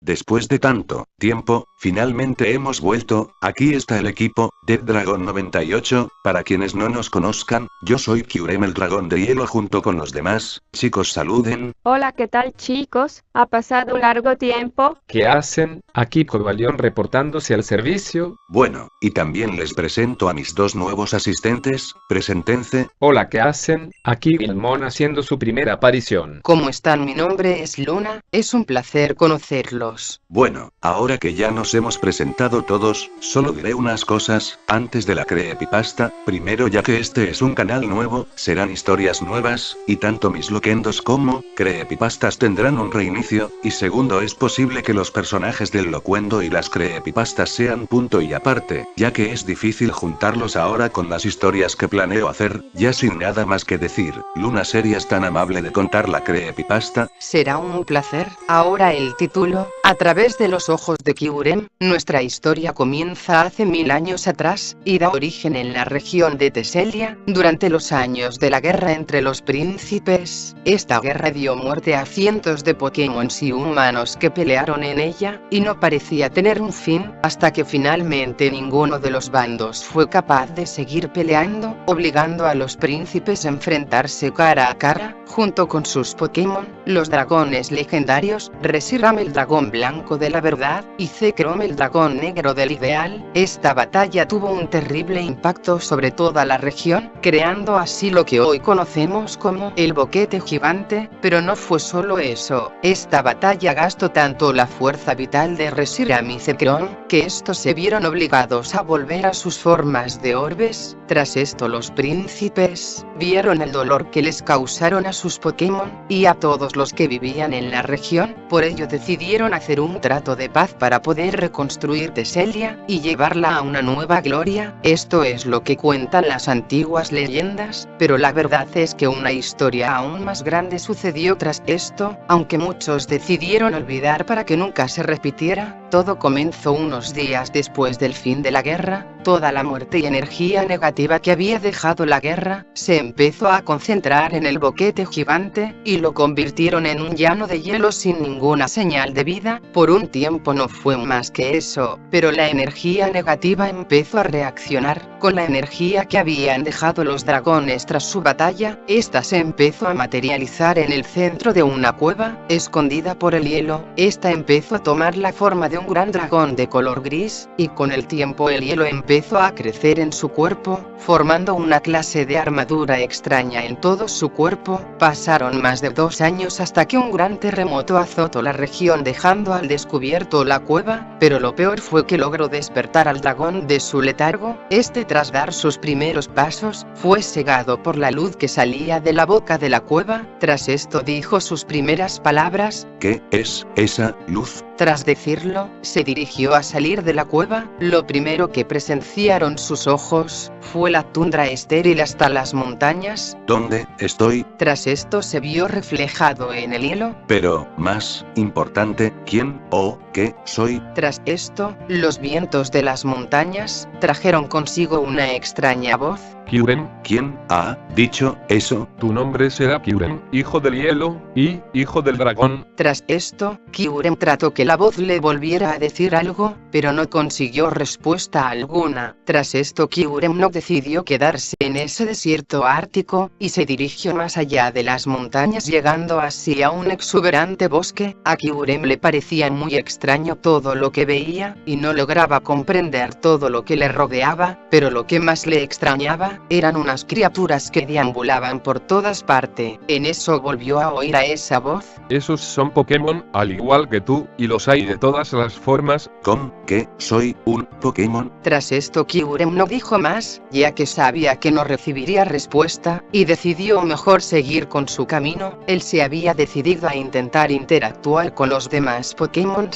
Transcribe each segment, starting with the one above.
Después de tanto tiempo, finalmente hemos vuelto. Aquí está el equipo, Dead Dragon 98, para quienes no nos conozcan, yo soy Kyurem el dragón de hielo junto con los demás. Chicos, saluden. Hola, ¿qué tal, chicos? ¿Ha pasado un largo tiempo? ¿Qué hacen? Aquí Cobalión reportándose al servicio. Bueno, y también les presento a mis dos nuevos asistentes, preséntense. Hola, ¿qué hacen? Aquí Vilmon haciendo su primera aparición. ¿Cómo están? Mi nombre es Luna, es un placer conocerlos. Bueno, ahora que ya nos hemos presentado todos, solo diré unas cosas, antes de la creepypasta. Primero, ya que este es un canal nuevo, serán historias nuevas, y tanto mis loquendos como creepypastas tendrán un reinicio, y segundo, es posible que los personajes del locuendo y las creepypastas sean punto y aparte, ya que es difícil juntarlos ahora con las historias que planeo hacer. Ya sin nada más que decir, Luna, ¿serías tan amable de contar la creepypasta? Será un placer. Ahora el título: a través de los ojos de Kyurem. Nuestra historia comienza hace 1000 años atrás, y da origen en la región de Teselia, durante los años de la guerra entre los príncipes. Esta guerra dio muerte a cientos de Pokémon y humanos que pelearon en ella, y no parecía tener un fin, hasta que finalmente ninguno de los bandos fue capaz de seguir peleando, obligando a los príncipes a enfrentarse cara a cara, junto con sus Pokémon, los dragones legendarios, Reshiram el dragón blanco de la verdad, y Zekrom el dragón negro del ideal. Esta batalla tuvo un terrible impacto sobre toda la región, creando así lo que hoy conocemos como el boquete gigante, pero no fue solo eso. Esta batalla gastó tanto la fuerza vital de Reshiram y Zekrom, que estos se vieron obligados a volver a sus formas de orbes. Tras esto, los príncipes vieron el dolor que les causaron a sus Pokémon, y a todos los que vivían en la región. Por ello decidieron hacer un trato de paz para poder reconstruir Teselia, y llevarla a una nueva gloria. Esto es lo que cuentan las antiguas leyendas, pero la verdad es que una historia aún más grande sucedió tras esto, aunque muchos decidieron olvidar para que nunca se repitiera. Todo comenzó unos días después del fin de la guerra. Toda la muerte y energía negativa que había dejado la guerra, se empezó a concentrar en el boquete gigante, y lo convirtieron en un llano de hielo sin ninguna señal de vida. Por un tiempo no fue más que eso, pero la energía negativa empezó a reaccionar con la energía que habían dejado los dragones tras su batalla. Esta se empezó a materializar en el centro de una cueva, escondida por el hielo. Esta empezó a tomar la forma de un gran dragón de color gris, y con el tiempo el hielo empezó a crecer en su cuerpo, formando una clase de armadura extraña en todo su cuerpo. Pasaron más de 2 años hasta que un gran terremoto azotó la región, dejando al descubierto la cueva, pero lo peor fue que logró despertar al dragón de su letargo. Este, tras dar sus primeros pasos, fue cegado por la luz que salía de la boca de la cueva. Tras esto dijo sus primeras palabras: ¿qué es esa luz? Tras decirlo, se dirigió a salir de la cueva. Lo primero que presenciaron sus ojos fue la tundra estéril hasta las montañas. ¿Dónde estoy? Tras esto se vio reflejado en el hielo. Pero, más importante, ¿quién o qué soy? Tras esto, los vientos de las montañas trajeron consigo una extraña voz. Kyurem, ¿Quién ha dicho eso? tu nombre será Kyurem, hijo del hielo, y hijo del dragón. Tras esto, Kyurem trató que la voz le volviera a decir algo, pero no consiguió respuesta alguna. Tras esto, Kyurem no decidió quedarse en ese desierto ártico, y se dirigió más allá de las montañas, llegando así a un exuberante bosque. A Kyurem le parecía muy extraño todo lo que veía, y no lograba comprender todo lo que le rodeaba, pero lo que más le extrañaba eran unas criaturas que deambulaban por todas partes. En eso volvió a oír a esa voz. Esos son Pokémon, al igual que tú, y los hay de todas las formas. ¿Cómo que soy un Pokémon? Tras esto, Kyurem no dijo más, ya que sabía que no recibiría respuesta, y decidió mejor seguir con su camino. Él se había decidido a intentar interactuar con los demás Pokémon.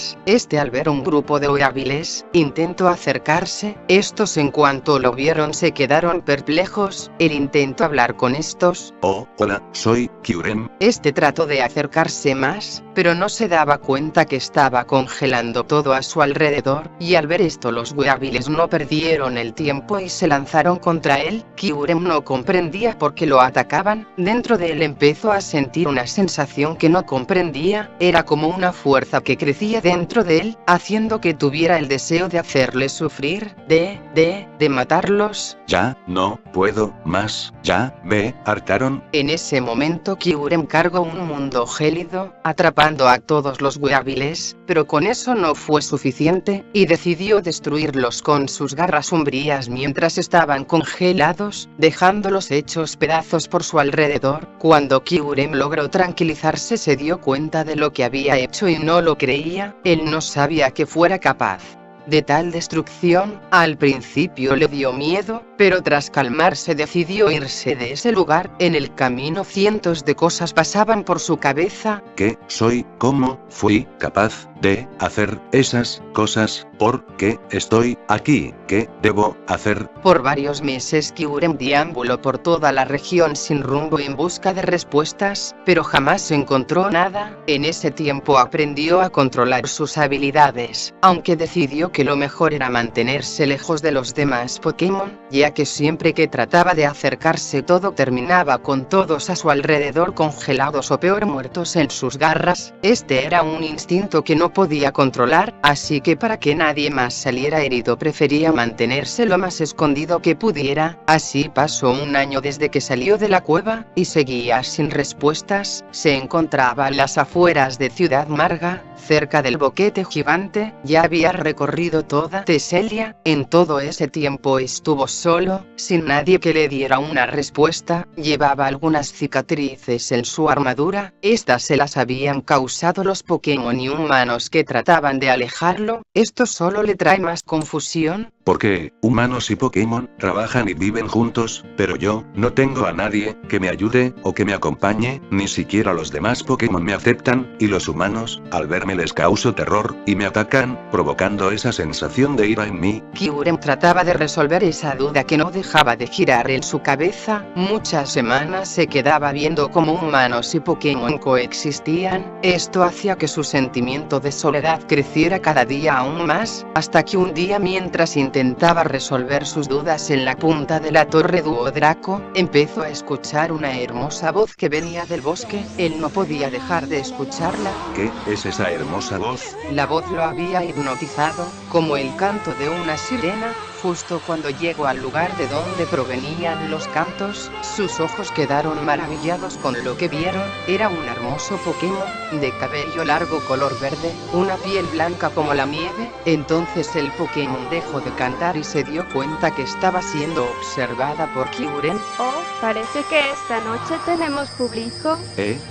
Al ver un grupo de hábiles, intentó acercarse. Estos, en cuanto lo vieron, se quedaron perplejos. Él intentó hablar con estos. Oh, hola, soy Kyurem. Trató de acercarse más, pero no se daba cuenta que estaba congelando todo a su alrededor, y al ver esto los Weaviles no perdieron el tiempo y se lanzaron contra él. Kyurem no comprendía por qué lo atacaban, dentro de él empezó a sentir una sensación que no comprendía, era como una fuerza que crecía dentro de él, haciendo que tuviera el deseo de hacerles sufrir, de matarlos. Ya, no puedo más, ya, me hartaron. En ese momento Kyurem cargó un mundo gélido, atrapando a todos los Weaviles, pero con eso no fue suficiente, y decidió destruirlos con sus garras umbrías mientras estaban congelados, dejándolos hechos pedazos por su alrededor. Cuando Kyurem logró tranquilizarse se dio cuenta de lo que había hecho y no lo creía, él no sabía que fuera capaz de tal destrucción. Al principio le dio miedo, pero tras calmarse decidió irse de ese lugar. En el camino cientos de cosas pasaban por su cabeza. ¿Qué soy? ¿Cómo fui capaz de hacer esas cosas? ¿Por qué estoy aquí? ¿Qué debo hacer? Por varios meses Kyurem deambuló por toda la región sin rumbo en busca de respuestas, pero jamás encontró nada. En ese tiempo aprendió a controlar sus habilidades, aunque decidió que lo mejor era mantenerse lejos de los demás Pokémon, ya que siempre que trataba de acercarse todo terminaba con todos a su alrededor congelados o peor muertos en sus garras. Este era un instinto que no podía controlar, así que para que nadie más saliera herido prefería mantenerse lo más escondido que pudiera. Así pasó un año desde que salió de la cueva, y seguía sin respuestas. Se encontraba a las afueras de Ciudad Marga, cerca del boquete gigante. Ya había recorrido toda Teselia. En todo ese tiempo estuvo solo, sin nadie que le diera una respuesta. Llevaba algunas cicatrices en su armadura, estas se las habían causado los Pokémon y humanos que trataban de alejarlo. Esto solo le trae más confusión. Porque humanos y Pokémon trabajan y viven juntos, pero yo no tengo a nadie que me ayude o que me acompañe, ni siquiera los demás Pokémon me aceptan, y los humanos, al verme les causo terror, y me atacan, provocando esa sensación de ira en mí. Kyurem trataba de resolver esa duda que no dejaba de girar en su cabeza. Muchas semanas se quedaba viendo cómo humanos y Pokémon coexistían. Esto hacía que su sentimiento de soledad creciera cada día aún más, hasta que un día mientras intentaba resolver sus dudas en la punta de la torre Duodraco, empezó a escuchar una hermosa voz que venía del bosque. Él no podía dejar de escucharla. ¿Qué es esa hermosa voz? La voz lo había hipnotizado, como el canto de una sirena. Justo cuando llegó al lugar de donde provenían los cantos, sus ojos quedaron maravillados con lo que vieron. Era un hermoso Pokémon, de cabello largo color verde, una piel blanca como la nieve. Entonces el Pokémon dejó de cantar y se dio cuenta que estaba siendo observada por Kyurem. Oh, parece que esta noche tenemos público.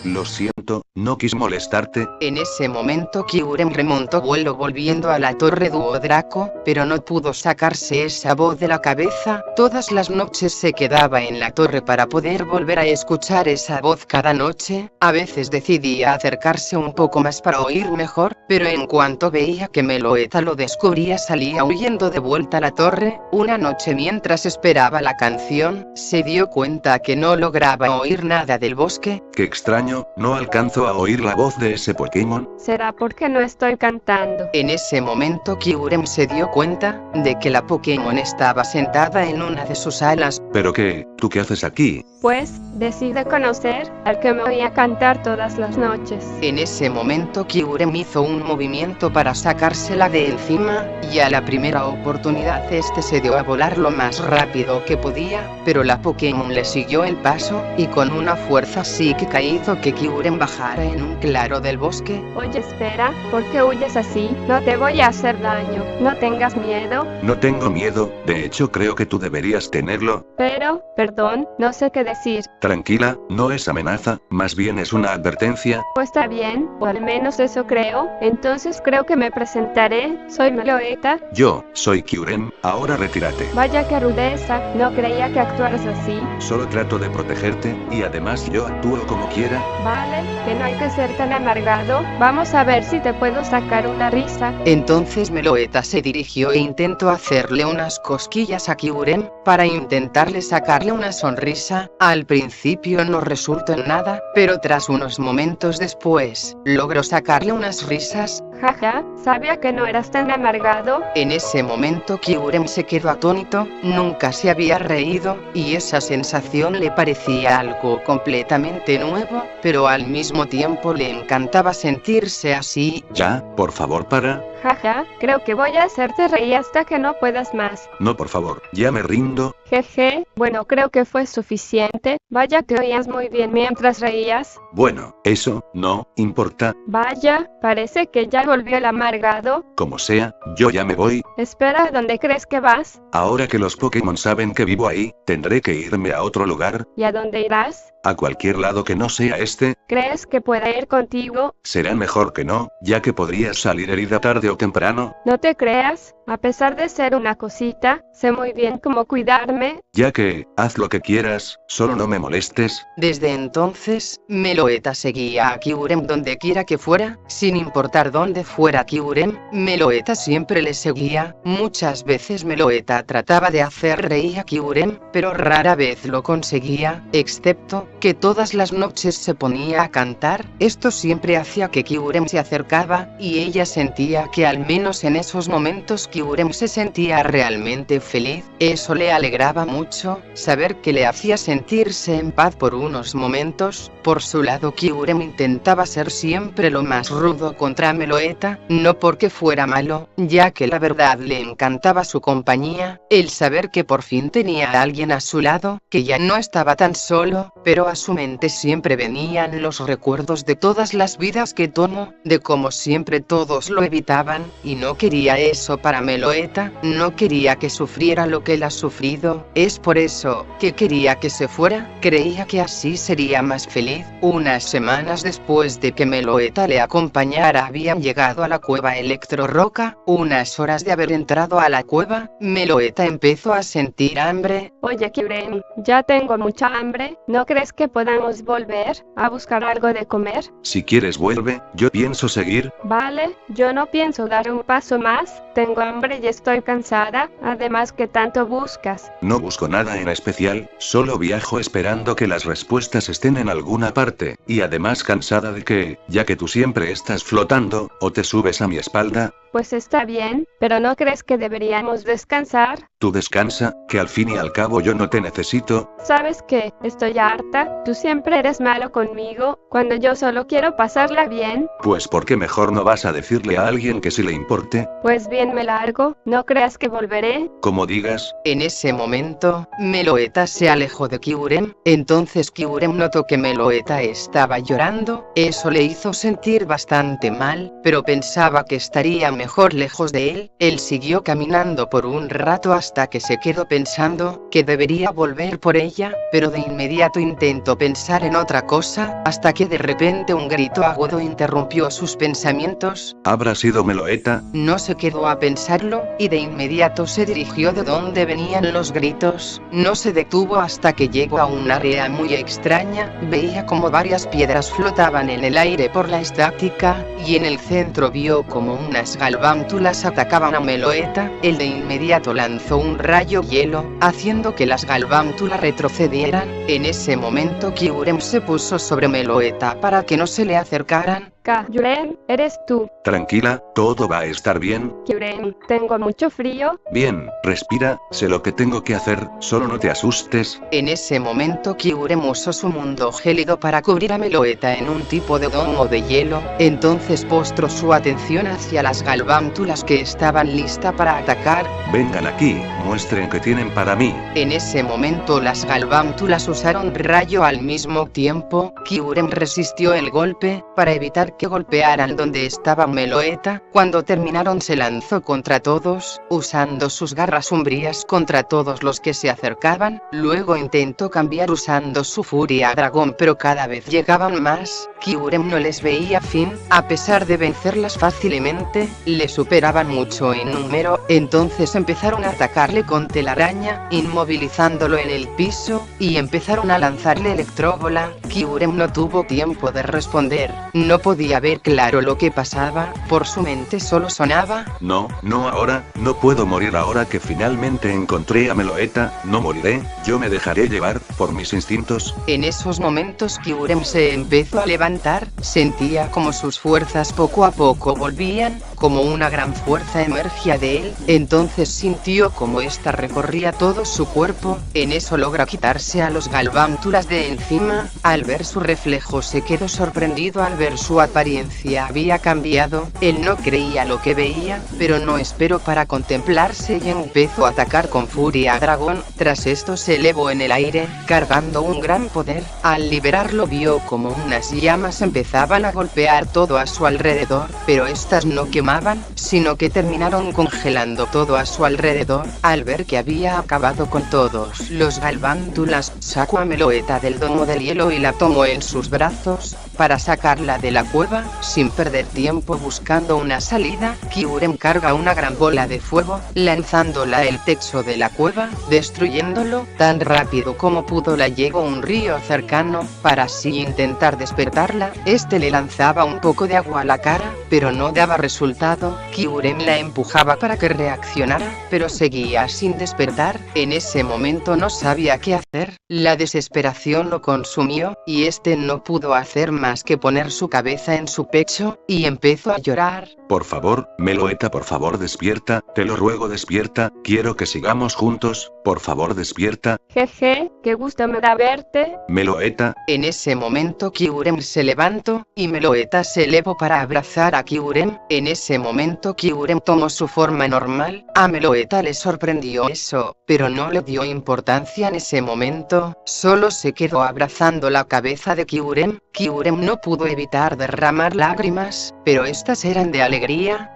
Lo siento, no quise molestarte. En ese momento Kyurem remontó vuelo volviendo a la torre Duodraco, pero no pudo sacarse esa voz de la cabeza. Todas las noches se quedaba en la torre para poder volver a escuchar esa voz cada noche. A veces decidía acercarse un poco más para oír mejor, pero en cuanto veía que Meloetta lo descubría salía huyendo de vuelta a la torre. Una noche mientras esperaba la canción, se dio cuenta que no lograba oír nada del bosque. Qué extraño, no alcanzo a oír la voz de ese Pokémon. ¿Será porque no estoy cantando? En ese momento Kyurem se dio cuenta de que la Pokémon estaba sentada en una de sus alas. ¿Pero qué? ¿Tú qué haces aquí? Pues, decide conocer al que me voy a cantar todas las noches. En ese momento Kyurem hizo un movimiento para sacársela de encima, y a la primera oportunidad este se dio a volar lo más rápido que podía, pero la Pokémon le siguió el paso, y con una fuerza psíquica hizo que Kyurem bajara en un claro del bosque. Oye, espera, ¿por qué huyes así? No te voy a hacer daño, no tengas miedo. No tengo miedo, de hecho creo que tú deberías tenerlo. Pero, perdón, no sé qué decir. Tranquila, no es amenaza, más bien es una advertencia. Pues está bien, o al menos eso creo. Entonces creo que me presentaré. Soy Meloetta. Yo soy Kyurem, ahora retírate. Vaya que rudeza, no creía que actuaras así. Solo trato de protegerte, y además yo actúo como como quiera. Vale, que no hay que ser tan amargado. Vamos a ver si te puedo sacar una risa. Entonces Meloetta se dirigió e intentó hacerle unas cosquillas a Kyurem, para intentarle sacarle una sonrisa. Al principio no resultó en nada, pero tras unos momentos después, logró sacarle unas risas. Jaja, sabía que no eras tan amargado. En ese momento Kyurem se quedó atónito, nunca se había reído, y esa sensación le parecía algo completamente nuevo, pero al mismo tiempo le encantaba sentirse así. Ya, por favor para. Jaja, creo que voy a hacerte reír hasta que no puedas más. No, por favor, ya me rindo. Jeje, bueno, creo que fue suficiente. Vaya que oías muy bien mientras reías. Bueno, eso no importa. Vaya, parece que ya volvió el amargado. Como sea, yo ya me voy. Espera, ¿dónde crees que vas? Ahora que los Pokémon saben que vivo ahí, tendré que irme a otro lugar. ¿Y a dónde irás? A cualquier lado que no sea este. ¿Crees que pueda ir contigo? Será mejor que no, ya que podrías salir herida tarde o temprano. No te creas, a pesar de ser una cosita, sé muy bien cómo cuidarme. Ya que, haz lo que quieras, solo no me molestes. Desde entonces, Meloetta seguía a Kyurem donde quiera que fuera, sin importar dónde fuera Kyurem, Meloetta siempre le seguía. Muchas veces Meloetta trataba de hacer reír a Kyurem, pero rara vez lo conseguía, excepto que todas las noches se ponía a cantar. Esto siempre hacía que Kyurem se acercaba, y ella sentía que al menos en esos momentos Kyurem se sentía realmente feliz. Eso le alegraba mucho, saber que le hacía sentirse en paz por unos momentos. Por su lado Kyurem intentaba ser siempre lo más rudo contra Meloetta, no porque fuera malo, ya que la verdad le encantaba su compañía, el saber que por fin tenía a alguien a su lado, que ya no estaba tan solo, pero a su mente siempre venían los recuerdos de todas las vidas que tomó, de cómo siempre todos lo evitaban, y no quería eso para Meloetta, no quería que sufriera lo que él ha sufrido. Es por eso que quería que se fuera, creía que así sería más feliz. Unas semanas después de que Meloetta le acompañara habían llegado a la cueva Electro Roca. Unas horas de haber entrado a la cueva, Meloetta empezó a sentir hambre. Oye Kyurem, ya tengo mucha hambre, ¿no crees que podamos volver a buscar algo de comer? Si quieres vuelve, yo pienso seguir. Vale, yo no pienso dar un paso más, tengo hambre y estoy cansada, además ¿qué tanto buscas? No busco nada en especial, solo viajo esperando que las respuestas estén en alguna parte, y además cansada de que, ya que tú siempre estás flotando, o te subes a mi espalda. Pues está bien, pero ¿no crees que deberíamos descansar? Tú descansa, que al fin y al cabo yo no te necesito. ¿Sabes qué? Estoy harta, tú siempre eres malo conmigo, cuando yo solo quiero pasarla bien. Pues ¿por qué mejor no vas a decirle a alguien que sí le importe? Pues bien me largo, no creas que volveré. Como digas. En ese momento, Meloetta se alejó de Kyurem, entonces Kyurem notó que Meloetta estaba llorando, eso le hizo sentir bastante mal, pero pensaba que estaría mejor lejos de él. Él siguió caminando por un rato hasta que se quedó pensando que debería volver por ella, pero de inmediato intentó pensar en otra cosa, hasta que de repente un grito agudo interrumpió sus pensamientos. ¿Habrá sido Meloetta? No se quedó a pensarlo, y de inmediato se dirigió de donde venían los gritos. No se detuvo hasta que llegó a un área muy extraña, veía como varias piedras flotaban en el aire por la estática, y en el centro vio como unas galvántulas atacaban a Meloetta. Él de inmediato lanzó un rayo hielo, haciendo que las galvántulas retrocedieran. En ese momento Kyurem se puso sobre Meloetta para que no se le acercaran. Kyurem, ¿eres tú? Tranquila, todo va a estar bien. Kyurem, tengo mucho frío. Bien, respira, sé lo que tengo que hacer, solo no te asustes. En ese momento Kyurem usó su mundo gélido para cubrir a Meloetta en un tipo de domo de hielo, entonces postró su atención hacia las galvántulas que estaban listas para atacar. Vengan aquí, muestren que tienen para mí. En ese momento las galvántulas usaron rayo al mismo tiempo. Kyurem resistió el golpe, para evitar evitar que golpearan donde estaba Meloetta. Cuando terminaron se lanzó contra todos, usando sus garras umbrías contra todos los que se acercaban. Luego intentó cambiar usando su furia dragón, pero cada vez llegaban más. Kyurem no les veía fin, a pesar de vencerlas fácilmente, le superaban mucho en número. Entonces empezaron a atacarle con telaraña, inmovilizándolo en el piso, y empezaron a lanzarle electróbola. Kyurem no tuvo tiempo de responder, no podía ver claro lo que pasaba, por su mente solo sonaba: no ahora, no puedo morir ahora que finalmente encontré a Meloetta, no moriré, yo me dejaré llevar por mis instintos. En esos momentos Kyurem se empezó a levantar, sentía como sus fuerzas poco a poco volvían, como una gran fuerza emergía de él. Entonces sintió como esta recorría todo su cuerpo. En eso logra quitarse a los galvántulas de encima. Al ver su reflejo se quedó sorprendido al ver su apariencia había cambiado. Él no creía lo que veía, pero no esperó para contemplarse y empezó a atacar con furia dragón. Tras esto se elevó en el aire, cargando un gran poder. Al liberarlo vio como unas llamas empezaban a golpear todo a su alrededor, pero estas no quemaban, sino que terminaron congelando todo a su alrededor. Al ver que había acabado con todos los galvántulas, sacó a Meloetta del domo del hielo y la tomó en sus brazos, para sacarla de la cueva. Sin perder tiempo buscando una salida, Kyurem carga una gran bola de fuego, lanzándola al techo de la cueva, destruyéndolo. Tan rápido como pudo la llevó a un río cercano, para así intentar despertarla. Este le lanzaba un poco de agua a la cara, pero no daba resultado. Kyurem la empujaba para que reaccionara, pero seguía sin despertar. En ese momento no sabía qué hacer, la desesperación lo consumió, y este no pudo hacer más que poner su cabeza en su pecho, y empezó a llorar. Por favor, Meloetta, por favor despierta, te lo ruego despierta, quiero que sigamos juntos, por favor despierta. Jeje, qué gusto me da verte. Meloetta. En ese momento Kyurem se levantó, y Meloetta se elevó para abrazar a Kyurem. En ese momento Kyurem tomó su forma normal. A Meloetta le sorprendió eso, pero no le dio importancia en ese momento, solo se quedó abrazando la cabeza de Kyurem. Kyurem no pudo evitar derramar lágrimas, pero estas eran de alegría.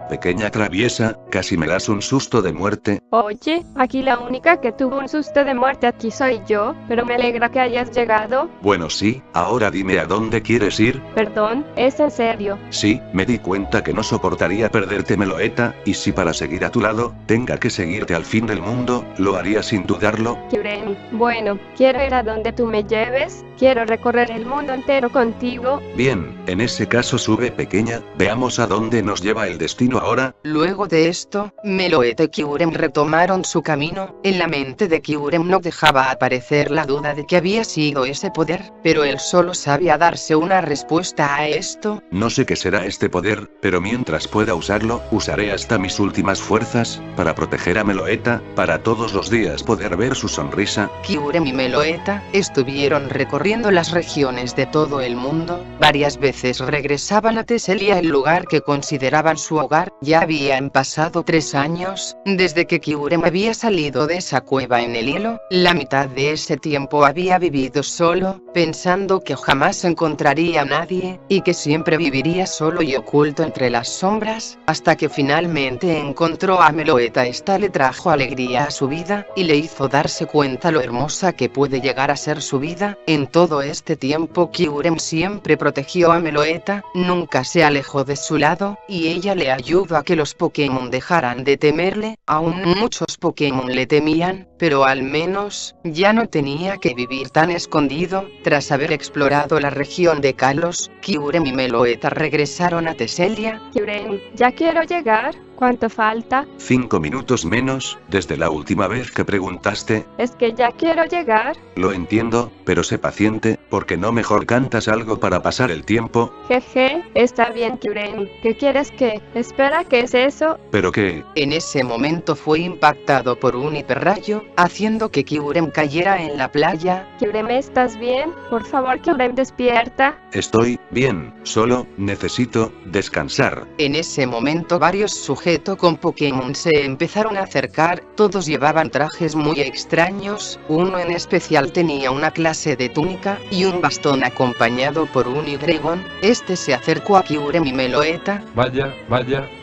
Pequeña traviesa, casi me das un susto de muerte. Oye, aquí la única que tuvo un susto de muerte aquí soy yo, pero me alegra que hayas llegado. Bueno sí, ahora dime a dónde quieres ir. Perdón, ¿es en serio? Sí, me di cuenta que no soportaría perderte Meloetta, y si para seguir a tu lado, tenga que seguirte al fin del mundo, lo haría sin dudarlo. Kyurem, bueno, quiero ir a donde tú me lleves, quiero recorrer el mundo entero contigo. Bien, en ese caso sube pequeña, veamos a dónde nos lleva el destino ahora. Luego de esto, Meloetta y Kyurem retomaron su camino. En la mente de Kyurem no dejaba aparecer la duda de que había sido ese poder, pero él solo sabía darse una respuesta a esto. No sé qué será este poder, pero mientras pueda usarlo, usaré hasta mis últimas fuerzas, para proteger a Meloetta, para todos los días poder ver su sonrisa. Kyurem y Meloetta estuvieron recorriendo las regiones de todo el mundo. Varias veces regresaban a Teselia, el lugar que consideraban su hogar. Ya habían pasado 3 años, desde que Kyurem había salido de esa cueva en el hielo. La mitad de ese tiempo había vivido solo, pensando que jamás encontraría a nadie, y que siempre viviría solo y oculto entre las sombras, hasta que finalmente encontró a Meloetta. Esta le trajo alegría a su vida, y le hizo darse cuenta lo hermosa que puede llegar a ser su vida. En todo este tiempo Kyurem siempre protegió a Meloetta, nunca se alejó de su lado, y ella le ayudó a que los Pokémon dejaran de temerle. Aún muchos Pokémon le temían, pero al menos, ya no tenía que vivir tan escondido. Tras haber explorado la región de Kalos, Kyurem y Meloetta regresaron a Teselia. Kyurem, ya quiero llegar. ¿Cuánto falta? 5 minutos menos, desde la última vez que preguntaste. Es que ya quiero llegar. Lo entiendo, pero sé paciente, porque no mejor cantas algo para pasar el tiempo. Jeje, está bien Kyurem. ¿Qué quieres que? Espera, ¿qué es eso? ¿Pero qué? En ese momento fue impactado por un hiperrayo, haciendo que Kyurem cayera en la playa. Kyurem, ¿estás bien? Por favor Kyurem, despierta. Estoy Bien, solo necesito descansar. En ese momento varios sujetos con Pokémon se empezaron a acercar, todos llevaban trajes muy extraños, uno en especial tenía una clase de túnica y un bastón acompañado por un Hydreigon. Este se acercó a Kyurem y Meloetta. Vaya,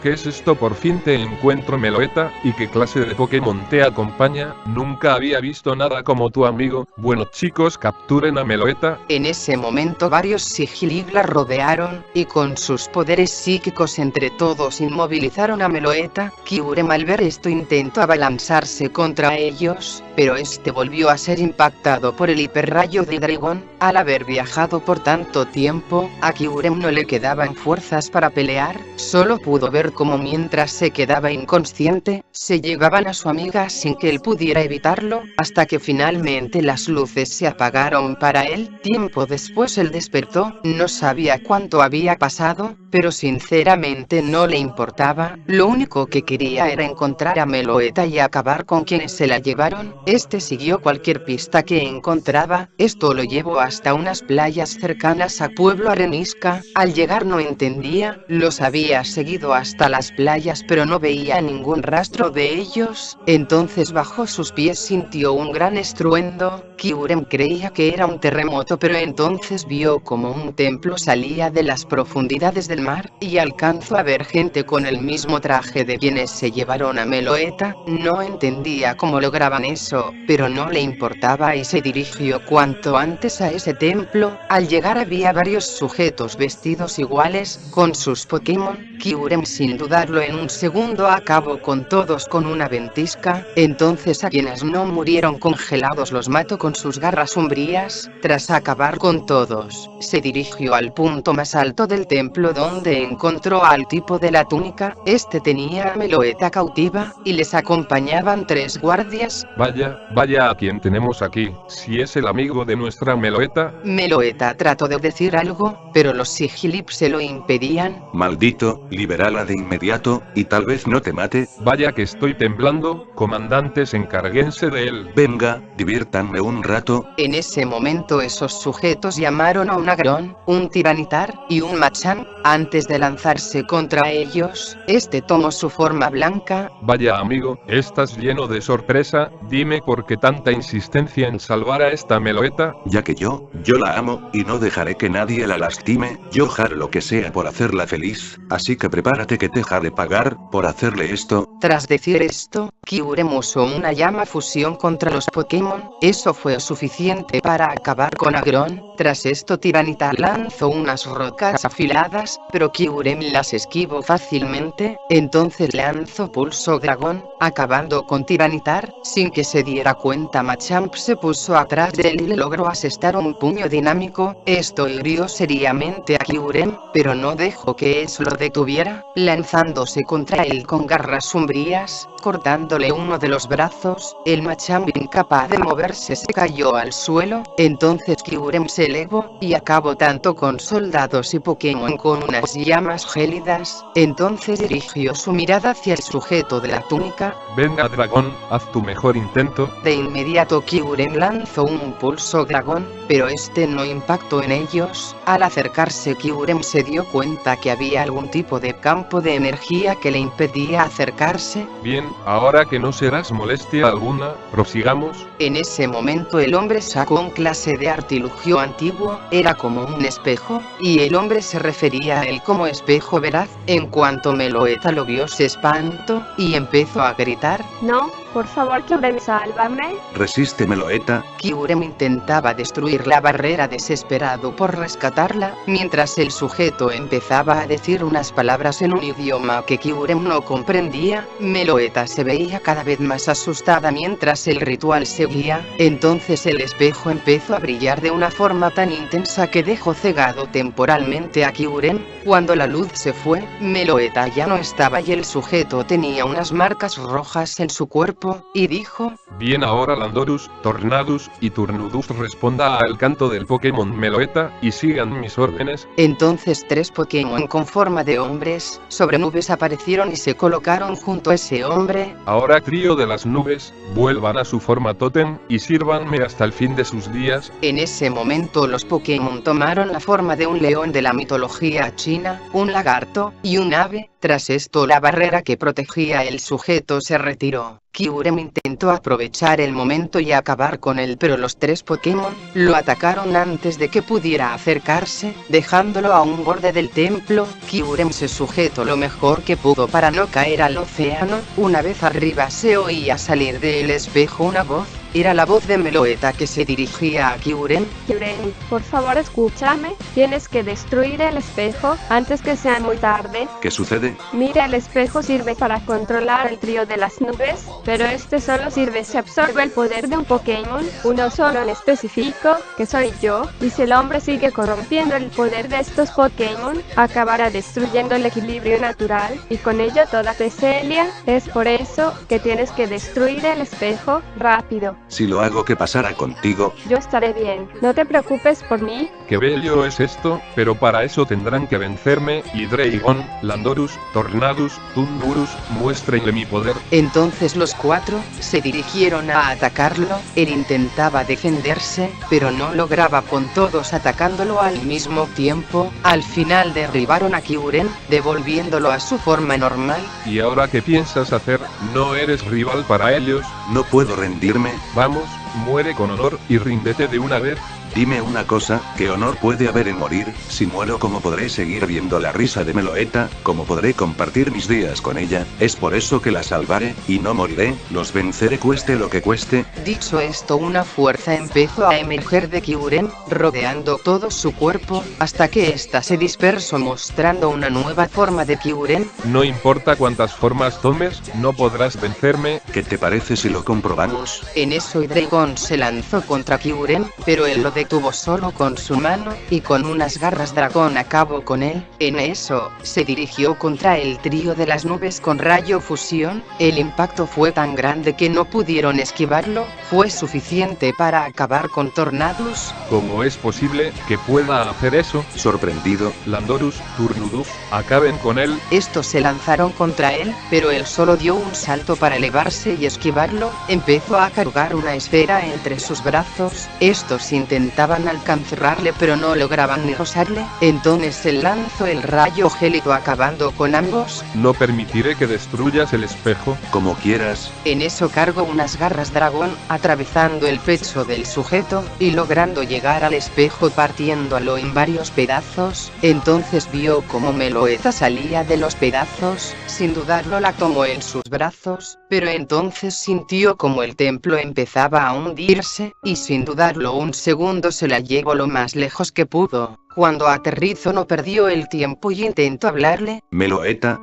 ¿qué es esto? Por fin te encuentro, Meloetta, ¿y qué clase de Pokémon te acompaña? Nunca había visto nada como tu amigo. Bueno chicos, capturen a Meloetta. En ese momento varios Sigiliblas rodearon, y con sus poderes psíquicos entre todos inmovilizaron a Meloetta. Kyurem al ver esto intentó abalanzarse contra ellos, pero este volvió a ser impactado por el hiperrayo de Hydreigon. Al haber viajado por tanto tiempo, a Kyurem no le quedaban fuerzas para pelear, solo pudo ver cómo mientras se quedaba inconsciente, se llevaban a su amiga sin que él pudiera evitarlo, hasta que finalmente las luces se apagaron para él. Tiempo después él despertó, no sabía cuánto había pasado, pero sinceramente no le importaba, lo único que quería era encontrar a Meloetta y acabar con quienes se la llevaron. Este siguió cualquier pista que encontraba, esto lo llevó hasta unas playas cercanas a Pueblo Arenisca. Al llegar no entendía, los había seguido hasta las playas pero no veía ningún rastro de ellos, entonces bajo sus pies sintió un gran estruendo. Kyurem creía que era un terremoto pero entonces vio como un templo salía de las profundidades del mar, y alcanzó a ver gente con el mismo traje de quienes se llevaron a Meloetta. No entendía cómo lograban eso, pero no le importaba y se dirigió cuanto antes a ese templo. Al llegar había varios sujetos vestidos iguales, con sus Pokémon. Kyurem sin dudarlo en un segundo acabó con todos con una ventisca, entonces a quienes no murieron congelados los mató con sus garras umbrías. Tras acabar con todos, se dirigió al punto más alto del templo donde encontró al tipo de la túnica. Este tenía a Meloetta cautiva, y les acompañaban 3 guardias. Vaya a quien tenemos aquí, si es el amigo de nuestra Meloetta. Meloetta trató de decir algo, pero los Sigilip se lo impedían. Maldito, liberala de inmediato, y tal vez no te mate. Vaya que estoy temblando, comandantes encárguense de él. Venga, diviértanme un rato. En ese momento esos sujetos llamaron a un Aggron, un Tiranitar y un Machamp. Antes de lanzarse contra ellos, este tomó su forma blanca. Vaya amigo, estás lleno de sorpresa, dime por qué tanta insistencia en salvar a esta Meloetta. Ya que yo la amo, y no dejaré que nadie la lastime. Yo haré lo que sea por hacerla feliz, así que prepárate que te de pagar por hacerle esto. Tras decir esto, Kyurem usó una llama fusión contra los Pokémon. Eso fue suficiente para acabar con Aggron. Tras esto Tiranitar lanzó unas rocas afiladas, pero Kyurem las esquivó fácilmente. Entonces lanzó Pulso Dragón, acabando con Tiranitar. Sin que se diera cuenta, Machamp se puso atrás de él y le logró asestar un puño dinámico. Esto hirió seriamente a Kyurem, pero no dejó que eso lo detuviera, lanzándose contra él con garras sombrías, cortándole uno de los brazos. El Machamp, incapaz de moverse, se cayó al suelo. Entonces Kyurem se elevó, y acabó tanto con soldados y Pokémon con unas llamas gélidas. Entonces dirigió su mirada hacia el sujeto de la túnica. Venga dragón, haz tu mejor intento. De inmediato Kyurem lanzó un pulso dragón, pero este no impactó en ellos. Al acercarse Kyurem se dio cuenta que había algún tipo de campo de energía que le impedía acercarse. Bien, ahora que no serás molestia alguna, prosigamos. En ese momento el hombre sacó un clase de artilugio antiguo, era como un espejo, y el hombre se refería a él como espejo veraz. En cuanto Meloetta lo vio se espantó, y empezó a gritar. No, por favor Kyurem, sálvame. Resiste Meloetta. Kyurem intentaba destruir la barrera desesperado por rescatarla, mientras el sujeto empezaba a decir unas palabras en un idioma que Kyurem no comprendía. Meloetta se veía cada vez más asustada mientras el ritual seguía. Entonces el espejo empezó a brillar de una forma tan intensa que dejó cegado temporalmente a Kyurem. Cuando la luz se fue, Meloetta ya no estaba y el sujeto tenía unas marcas rojas en su cuerpo, y dijo. Bien, ahora Landorus, Tornadus y Turnudus responda al canto del Pokémon Meloetta y sigan mis órdenes. Entonces 3 Pokémon con forma de hombres, sobre nubes aparecieron y se colocaron junto a ese hombre. Ahora trío de las nubes, vuelvan a su forma tótem y sírvanme hasta el fin de sus días. En ese momento los Pokémon tomaron la forma de un león de la mitología china, un lagarto, y un ave. Tras esto la barrera que protegía el sujeto se retiró. Kyurem intentó aprovechar el momento y acabar con él, pero los 3 Pokémon lo atacaron antes de que pudiera acercarse, dejándolo a un borde del templo. Kyurem se sujetó lo mejor que pudo para no caer al océano. Una vez arriba se oía salir del espejo una voz. Era la voz de Meloetta que se dirigía a Kyurem. Kyurem, por favor escúchame, tienes que destruir el espejo antes que sea muy tarde. ¿Qué sucede? Mira, el espejo sirve para controlar el trío de las nubes, pero este solo sirve si absorbe el poder de un Pokémon, uno solo en específico, que soy yo, y si el hombre sigue corrompiendo el poder de estos Pokémon, acabará destruyendo el equilibrio natural, y con ello toda Teselia. Es por eso que tienes que destruir el espejo, rápido. Si lo hago, ¿qué pasará contigo? Yo estaré bien, no te preocupes por mí. Qué bello es esto, pero para eso tendrán que vencerme, y Dragon, Landorus, Tornadus, Tundurus, muéstrenle mi poder. Entonces los 4 se dirigieron a atacarlo. Él intentaba defenderse, pero no lograba, con todos atacándolo al mismo tiempo. Al final derribaron a Kyurem, devolviéndolo a su forma normal. ¿Y ahora qué piensas hacer? ¿No eres rival para ellos? No puedo rendirme. Vamos, muere con honor y ríndete de una vez. Dime una cosa, ¿qué honor puede haber en morir? Si muero, ¿cómo podré seguir viendo la risa de Meloetta? ¿Cómo podré compartir mis días con ella? Es por eso que la salvaré, y no moriré, los venceré cueste lo que cueste. Dicho esto, una fuerza empezó a emerger de Kyurem, rodeando todo su cuerpo, hasta que ésta se dispersó mostrando una nueva forma de Kyurem. No importa cuántas formas tomes, no podrás vencerme. ¿Qué te parece si lo comprobamos? En eso Dragon se lanzó contra Kyurem, pero él lo detuvo solo con su mano, y con unas garras dragón acabó con él. En eso, se dirigió contra el trío de las nubes con rayo fusión. El impacto fue tan grande que no pudieron esquivarlo. Fue suficiente para acabar con Tornadus. ¿Cómo es posible que pueda hacer eso? Sorprendido, Landorus, Turnudus, acaben con él. Estos se lanzaron contra él, pero él solo dio un salto para elevarse y esquivarlo. Empezó a cargar una esfera entre sus brazos. Estos intentaban alcanzarle, pero no lograban ni rozarle. Entonces se lanzó el rayo gélido acabando con ambos. No permitiré que destruyas el espejo. como quieras. En eso cargó unas garras dragón, atravesando el pecho del sujeto, y logrando llegar al espejo partiéndolo en varios pedazos. Entonces vio como Meloetta salía de los pedazos. Sin dudarlo la tomó en sus brazos, pero entonces sintió como el templo empezaba a hundirse, y sin dudarlo un segundo se la llevó lo más lejos que pudo. Cuando aterrizó no perdió el tiempo y intentó hablarle. Meloetta,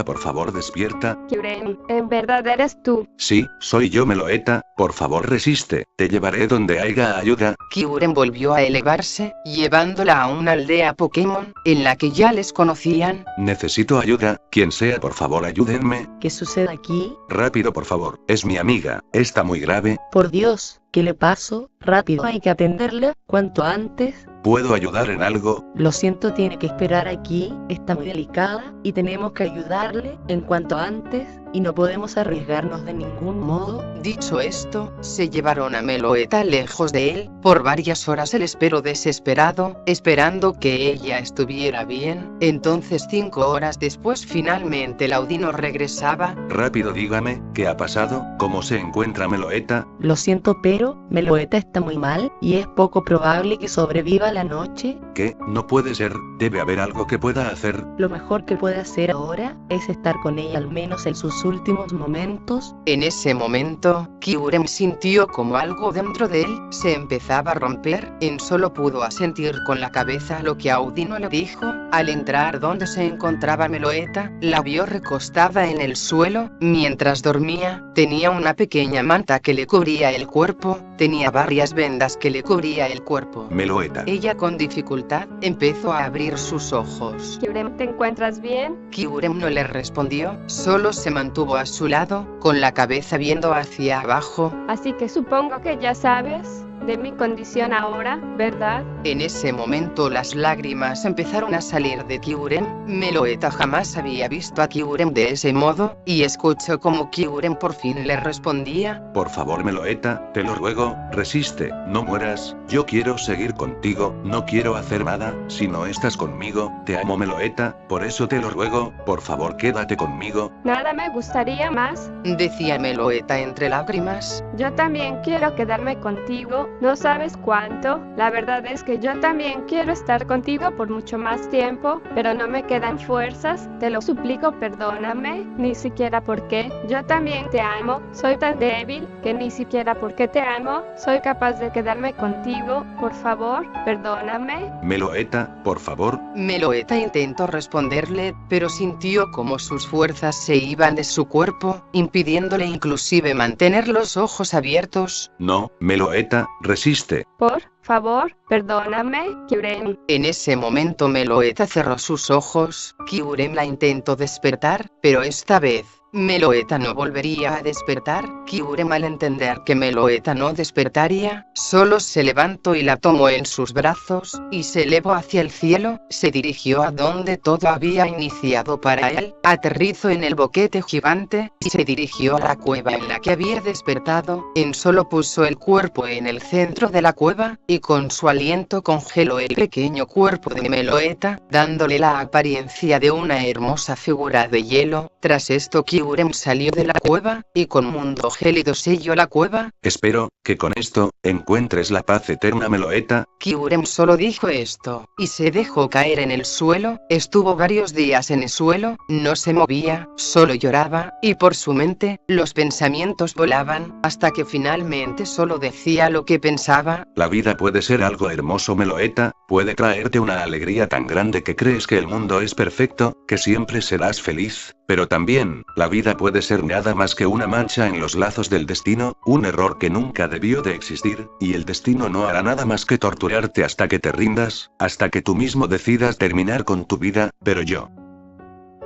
por favor despierta. Kyurem, ¿en verdad eres tú? Sí, soy yo Meloetta, por favor resiste, te llevaré donde haya ayuda. Kyurem volvió a elevarse, llevándola a una aldea Pokémon, en la que ya les conocían. Necesito ayuda, quien sea por favor ayúdenme. ¿Qué sucede aquí? Rápido por favor, es mi amiga, está muy grave. Por Dios, ¿qué le pasó? Rápido, hay que atenderla, cuanto antes. ¿Puedo ayudar en algo? Lo siento, tiene que esperar aquí, está muy delicada, y tenemos que ayudarle en cuanto antes, y no podemos arriesgarnos de ningún modo. Dicho esto, se llevaron a Meloetta lejos de él. Por varias horas él esperó desesperado, esperando que ella estuviera bien. Entonces 5 horas después finalmente Laudino regresaba. Rápido dígame, ¿qué ha pasado? ¿Cómo se encuentra Meloetta? Lo siento, pero Meloetta está muy mal, y es poco probable que sobreviva la noche. ¿Qué? No puede ser, debe haber algo que pueda hacer. Lo mejor que puede hacer ahora es estar con ella al menos en sus últimos momentos. En ese momento, Kyurem sintió como algo dentro de él se empezaba a romper. En solo pudo asentir con la cabeza lo que Audino le dijo. Al entrar donde se encontraba Meloeta, la vio recostada en el suelo, mientras dormía. Tenía una pequeña manta que le cubría el cuerpo, tenía varias vendas que le cubría el cuerpo. Meloeta. Ella con dificultad, empezó a abrir sus ojos. Kyurem, ¿te encuentras bien? Kyurem no le respondió, solo se mantuvo a su lado, con la cabeza viendo hacia abajo. Así que supongo que ya sabes de mi condición ahora, ¿verdad? En ese momento las lágrimas empezaron a salir de Kyurem. Meloeta jamás había visto a Kyurem de ese modo, y escuchó como Kyurem por fin le respondía. Por favor, Meloeta, te lo ruego, resiste, no mueras, yo quiero seguir contigo, no quiero hacer nada, si no estás conmigo, te amo, Meloeta, por eso te lo ruego, por favor quédate conmigo. Nada me gustaría más. Decía Meloeta entre lágrimas. Yo también quiero quedarme contigo, no sabes cuánto. La verdad es que yo también quiero estar contigo por mucho más tiempo, pero no me quedan fuerzas, te lo suplico, perdóname, ni siquiera porque yo también te amo, soy tan débil que ni siquiera porque te amo, soy capaz de quedarme contigo, por favor, perdóname. Meloeta, por favor. Meloeta intentó responderle, pero sintió como sus fuerzas se iban de su cuerpo, impidiéndole inclusive mantener los ojos abiertos. No, Meloeta, resiste. Por favor, perdóname, Kyurem. En ese momento Meloeta cerró sus ojos. Kyurem la intentó despertar, pero esta vez Meloeta no volvería a despertar. Kyurem, al entender que Meloeta no despertaría, solo se levantó y la tomó en sus brazos, y se elevó hacia el cielo. Se dirigió a donde todo había iniciado para él, aterrizó en el boquete gigante, y se dirigió a la cueva en la que había despertado. Solo puso el cuerpo en el centro de la cueva, y con su aliento congeló el pequeño cuerpo de Meloeta, dándole la apariencia de una hermosa figura de hielo. Tras esto Kyurem salió de la cueva, y con mundo gélido selló la cueva. Espero que con esto encuentres la paz eterna, Meloeta. Kyurem solo dijo esto, y se dejó caer en el suelo. Estuvo varios días en el suelo, no se movía, solo lloraba, y por su mente, los pensamientos volaban, hasta que finalmente solo decía lo que pensaba. La vida puede ser algo hermoso, Meloeta, puede traerte una alegría tan grande que crees que el mundo es perfecto, que siempre serás feliz, pero también, la vida puede ser nada más que una mancha en los lazos del destino, un error que nunca debió de existir, y el destino no hará nada más que torturarte hasta que te rindas, hasta que tú mismo decidas terminar con tu vida, pero yo.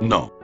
No.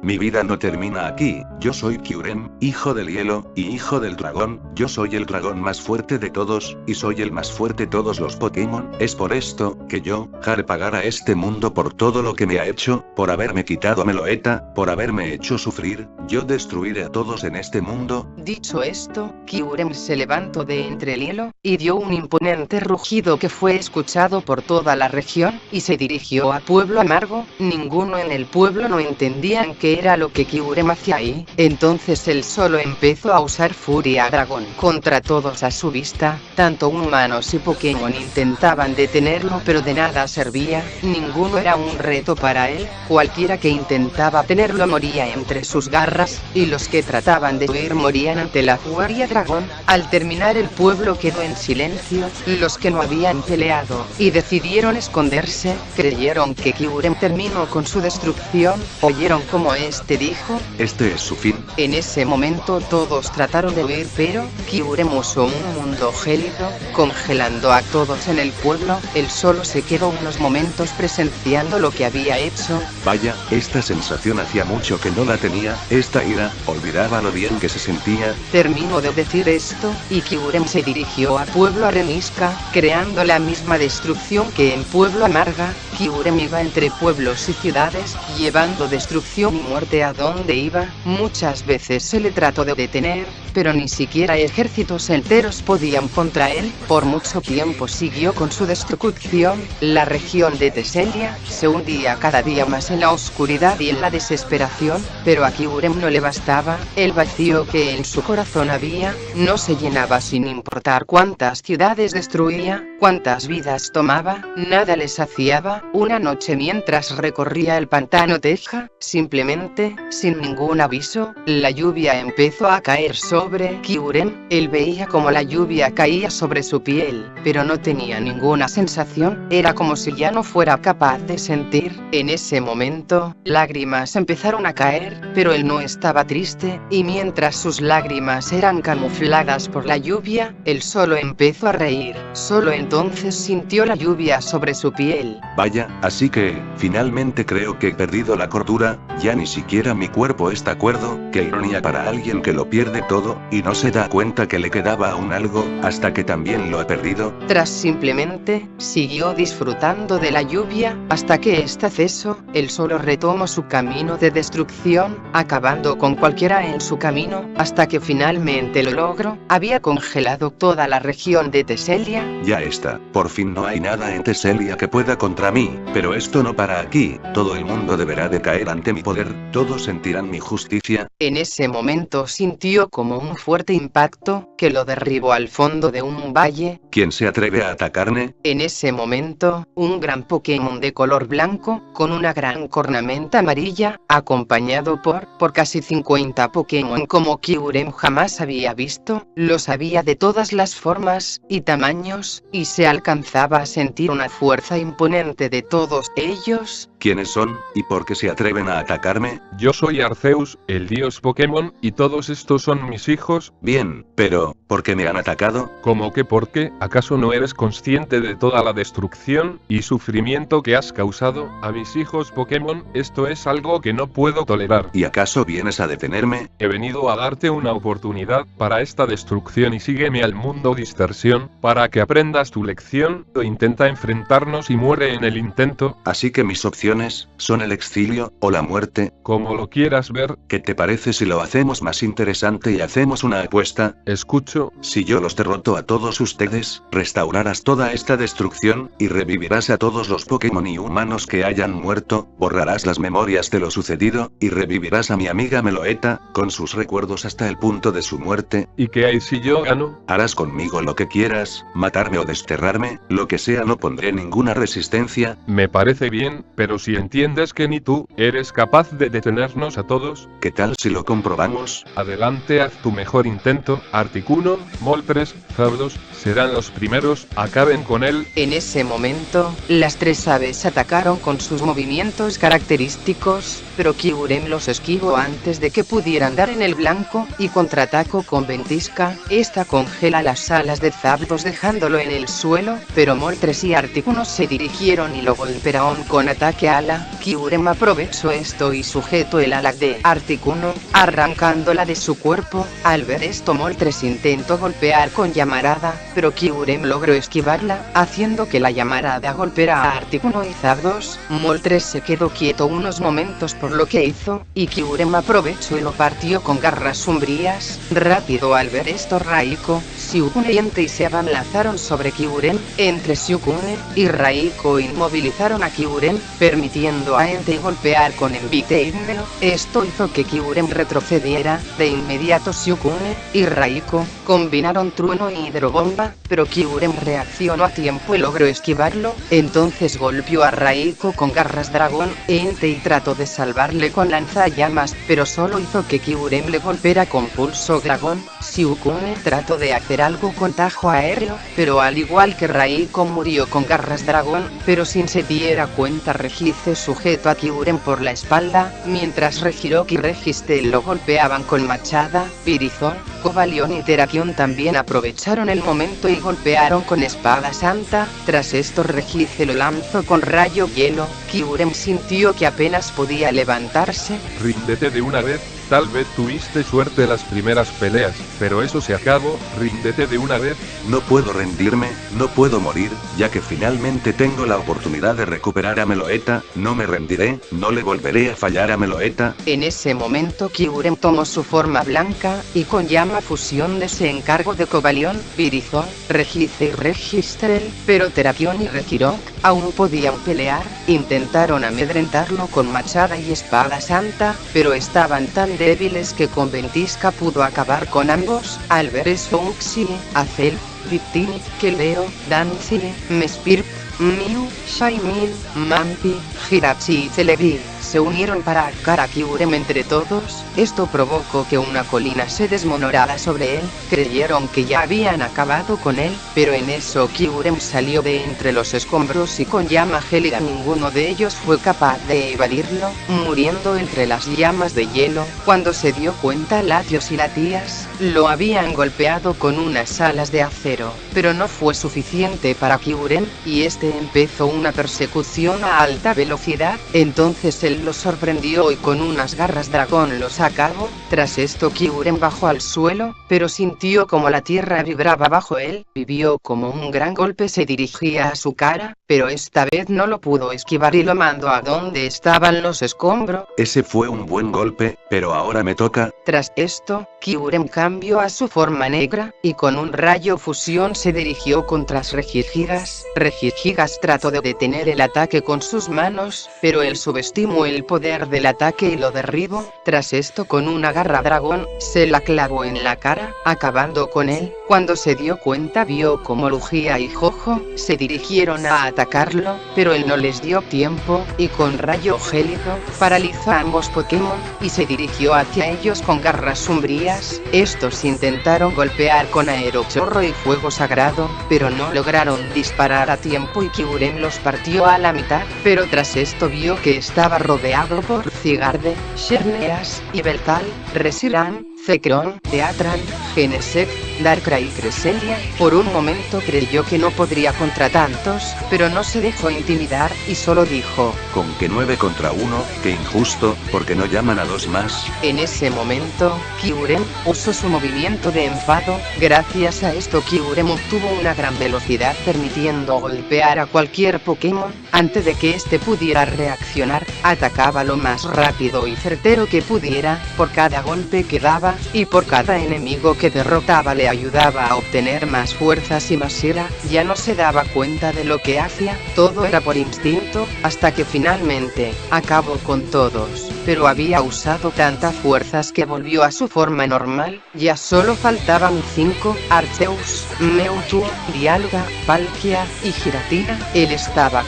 Mi vida no termina aquí, yo soy Kyurem, hijo del hielo, y hijo del dragón, yo soy el dragón más fuerte de todos, y soy el más fuerte de todos los Pokémon, es por esto, que yo, haré pagar a este mundo por todo lo que me ha hecho, por haberme quitado a Meloeta, por haberme hecho sufrir, yo destruiré a todos en este mundo. Dicho esto, Kyurem se levantó de entre el hielo, y dio un imponente rugido que fue escuchado por toda la región, y se dirigió a Pueblo Amargo. Ninguno en el pueblo no entendían qué era lo que Kyurem hacía ahí. Entonces él solo empezó a usar Furia Dragón contra todos a su vista. Tanto humanos y Pokémon intentaban detenerlo, pero de nada servía. Ninguno era un reto para él. Cualquiera que intentaba tenerlo moría entre sus garras, y los que trataban de huir morían ante la Furia Dragón. Al terminar, el pueblo quedó en silencio. Los que no habían peleado y decidieron esconderse, creyeron que Kyurem terminó con su destrucción. Oyeron como este dijo: este es su fin. En ese momento todos trataron de huir, pero Kyurem usó un mundo gélido, congelando a todos en el pueblo. Él solo se quedó unos momentos presenciando lo que había hecho. Vaya, esta sensación hacía mucho que no la tenía, esta ira, olvidaba lo bien que se sentía. Terminó de decir esto, y Kyurem se dirigió a Pueblo Arenisca, creando la misma destrucción que en Pueblo Amarga. Kyurem iba entre pueblos y ciudades, llevando destrucción y muerte a donde iba. Muchas veces se le trató de detener, pero ni siquiera ejércitos enteros podían contra él. Por mucho tiempo siguió con su destrucción. La región de Teselia se hundía cada día más en la oscuridad y en la desesperación, pero a Kyurem no le bastaba. El vacío que en su corazón había no se llenaba sin importar cuántas ciudades destruía, cuántas vidas tomaba, nada le saciaba. Una noche, mientras recorría el pantano Teja, simplemente, sin ningún aviso, la lluvia empezó a caer sobre sobre Kyurem. Él veía como la lluvia caía sobre su piel, pero no tenía ninguna sensación, era como si ya no fuera capaz de sentir. En ese momento, lágrimas empezaron a caer, pero él no estaba triste, y mientras sus lágrimas eran camufladas por la lluvia, él solo empezó a reír. Solo entonces sintió la lluvia sobre su piel. Vaya, así que, finalmente creo que he perdido la cordura, ya ni siquiera mi cuerpo está cuerdo, qué ironía para alguien que lo pierde todo, y no se da cuenta que le quedaba aún algo, hasta que también lo he perdido. Tras simplemente, siguió disfrutando de la lluvia, hasta que esta cesó, él solo retomó su camino de destrucción, acabando con cualquiera en su camino, hasta que finalmente lo logró. Había congelado toda la región de Teselia. Ya está, por fin no hay nada en Teselia que pueda contra mí, pero esto no para aquí, todo el mundo deberá de caer ante mi poder, todos sentirán mi justicia. En ese momento sintió como un fuerte impacto, que lo derribó al fondo de un valle. ¿Quién se atreve a atacarme? En ese momento, un gran Pokémon de color blanco, con una gran cornamenta amarilla, acompañado por casi 50 Pokémon como Kyurem jamás había visto, los había de todas las formas y tamaños, y se alcanzaba a sentir una fuerza imponente de todos ellos. ¿Quiénes son, y por qué se atreven a atacarme? Yo soy Arceus, el dios Pokémon, y todos estos son mis hijos. Bien, pero, ¿por qué me han atacado? ¿Cómo que por qué? ¿Acaso no eres consciente de toda la destrucción y sufrimiento que has causado a mis hijos Pokémon? Esto es algo que no puedo tolerar. ¿Y acaso vienes a detenerme? He venido a darte una oportunidad para esta destrucción y sígueme al mundo dispersión, para que aprendas tu lección, o intenta enfrentarnos y muere en el intento. Así que mis opciones son el exilio, o la muerte. Como lo quieras ver. ¿Qué te parece si lo hacemos más interesante y hacemos una apuesta? Escucho. Si yo los derroto a todos ustedes, restaurarás toda esta destrucción, y revivirás a todos los Pokémon y humanos que hayan muerto, borrarás las memorias de lo sucedido, y revivirás a mi amiga Meloetta, con sus recuerdos hasta el punto de su muerte. ¿Y qué hay si yo gano? Harás conmigo lo que quieras, matarme o desterrarme, lo que sea, no pondré ninguna resistencia. Me parece bien, pero si entiendes que ni tú eres capaz de detenernos a todos. ¿Qué tal si lo comprobamos? Adelante, haz tu mejor intento. Articuno, Moltres, Zapdos, serán los primeros, acaben con él. En ese momento, las tres aves atacaron con sus movimientos característicos, pero Kyurem los esquivó antes de que pudieran dar en el blanco, y contraatacó con ventisca. Esta congela las alas de Zapdos dejándolo en el suelo, pero Moltres y Articuno se dirigieron y lo golpearon con ataque ala. Kyurem aprovechó esto y sujetó el ala de Articuno, arrancándola de su cuerpo. Al ver esto, Moltres intentó golpear con llamarada, pero Kyurem logró esquivarla, haciendo que la llamarada golpeara a Articuno y Zapdos. Moltres se quedó quieto unos momentos por lo que hizo, y Kyurem aprovechó y lo partió con garras sombrías. Rápido al ver esto, Raikou, Syukune y Entei se abalanzaron sobre Kyurem. Entre Syukune y Raikou inmovilizaron a Kyurem, permitiendo a Entei golpear con Invictable. Esto hizo que Kyurem retrocediera. De inmediato Syukune y Raikou combinaron trueno y hidrobomba, pero Kyurem reaccionó a tiempo y logró esquivarlo. Entonces golpeó a Raikou con garras dragón. Entei trató de salvarle con lanzallamas, pero solo hizo que Kyurem le golpeara con pulso dragón. Syukune trató de hacer algo con tajo aéreo, pero al igual que Raikou murió con garras dragón, pero sin se diera cuenta Regice sujetó a Kyurem por la espalda, mientras Regirock y Registel lo golpeaban con machada. Pirizón, Cobalión y Terrakion también aprovecharon el momento y golpearon con espada santa. Tras esto Regice lo lanzó con rayo hielo. Kyurem sintió que apenas podía levantarse. Ríndete de una vez. Tal vez tuviste suerte las primeras peleas, pero eso se acabó. Ríndete de una vez. No puedo rendirme, no puedo morir, ya que finalmente tengo la oportunidad de recuperar a Meloetta. No me rendiré, no le volveré a fallar a Meloetta. En ese momento Kyurem tomó su forma blanca, y con llama fusión se encargó de Cobalión, Pirizón, Regice y Registel, pero Terrakion y Regirock aún podían pelear. Intentaron amedrentarlo con machada y espada santa, pero estaban tan débiles que con ventisca pudo acabar con ambos. Al ver eso, Uxie, Azel, Victini, Keleo, Dancy, Mespirk, Mew, Shaymin, Mampi, Hirachi y Celebi se unieron para atacar a Kyurem entre todos. Esto provocó que una colina se desmoronara sobre él. Creyeron que ya habían acabado con él, pero en eso Kyurem salió de entre los escombros y con llama gélida ninguno de ellos fue capaz de evadirlo, muriendo entre las llamas de hielo. Cuando se dio cuenta, Latios y Latias lo habían golpeado con unas alas de acero, pero no fue suficiente para Kyurem, y este empezó una persecución a alta velocidad. Entonces él lo sorprendió y con unas garras dragón los acabó. Tras esto Kyurem bajó al suelo, pero sintió como la tierra vibraba bajo él. Vio como un gran golpe se dirigía a su cara, pero esta vez no lo pudo esquivar y lo mandó a donde estaban los escombros. Ese fue un buen golpe, pero ahora me toca. Tras esto, Kyurem cambió a su forma negra, y con un rayo fusión se dirigió contra Regigigas. Regigigas trató de detener el ataque con sus manos, pero él subestimó el poder del ataque y lo derribó. Tras esto, con una garra dragón, se la clavó en la cara, acabando con él. Cuando se dio cuenta, vio como Lugia y Jojo se dirigieron a atacarlo, pero él no les dio tiempo, y con rayo gélido, paralizó a ambos Pokémon, y se dirigió hacia ellos con garras sombrías. Estos intentaron golpear con aerochorro y fuego sagrado, pero no lograron disparar a tiempo y Kyurem los partió a la mitad, pero tras esto vio que estaba rodeado por Zygarde, Xerneas, Yveltal, Reshiram, Zekrom, Teatran, Genesect, Darkrai y Cresselia. Por un momento creyó que no podría contra tantos, pero no se dejó intimidar, y solo dijo: Con que 9 contra 1, qué injusto, porque no llaman a 2 más. En ese momento, Kyurem usó su movimiento de enfado. Gracias a esto Kyurem obtuvo una gran velocidad, permitiendo golpear a cualquier Pokémon. Antes de que este pudiera reaccionar, atacaba lo más rápido y certero que pudiera. Por cada golpe que daba, y por cada enemigo que derrotaba le ayudaba a obtener más fuerzas y más ira. Ya no se daba cuenta de lo que hacía, todo era por instinto, hasta que finalmente acabó con todos. Pero había usado tantas fuerzas que volvió a su forma normal. Ya solo faltaban 5, Arceus, Mewtwo, Dialga, Palkia y Giratina. Él estaba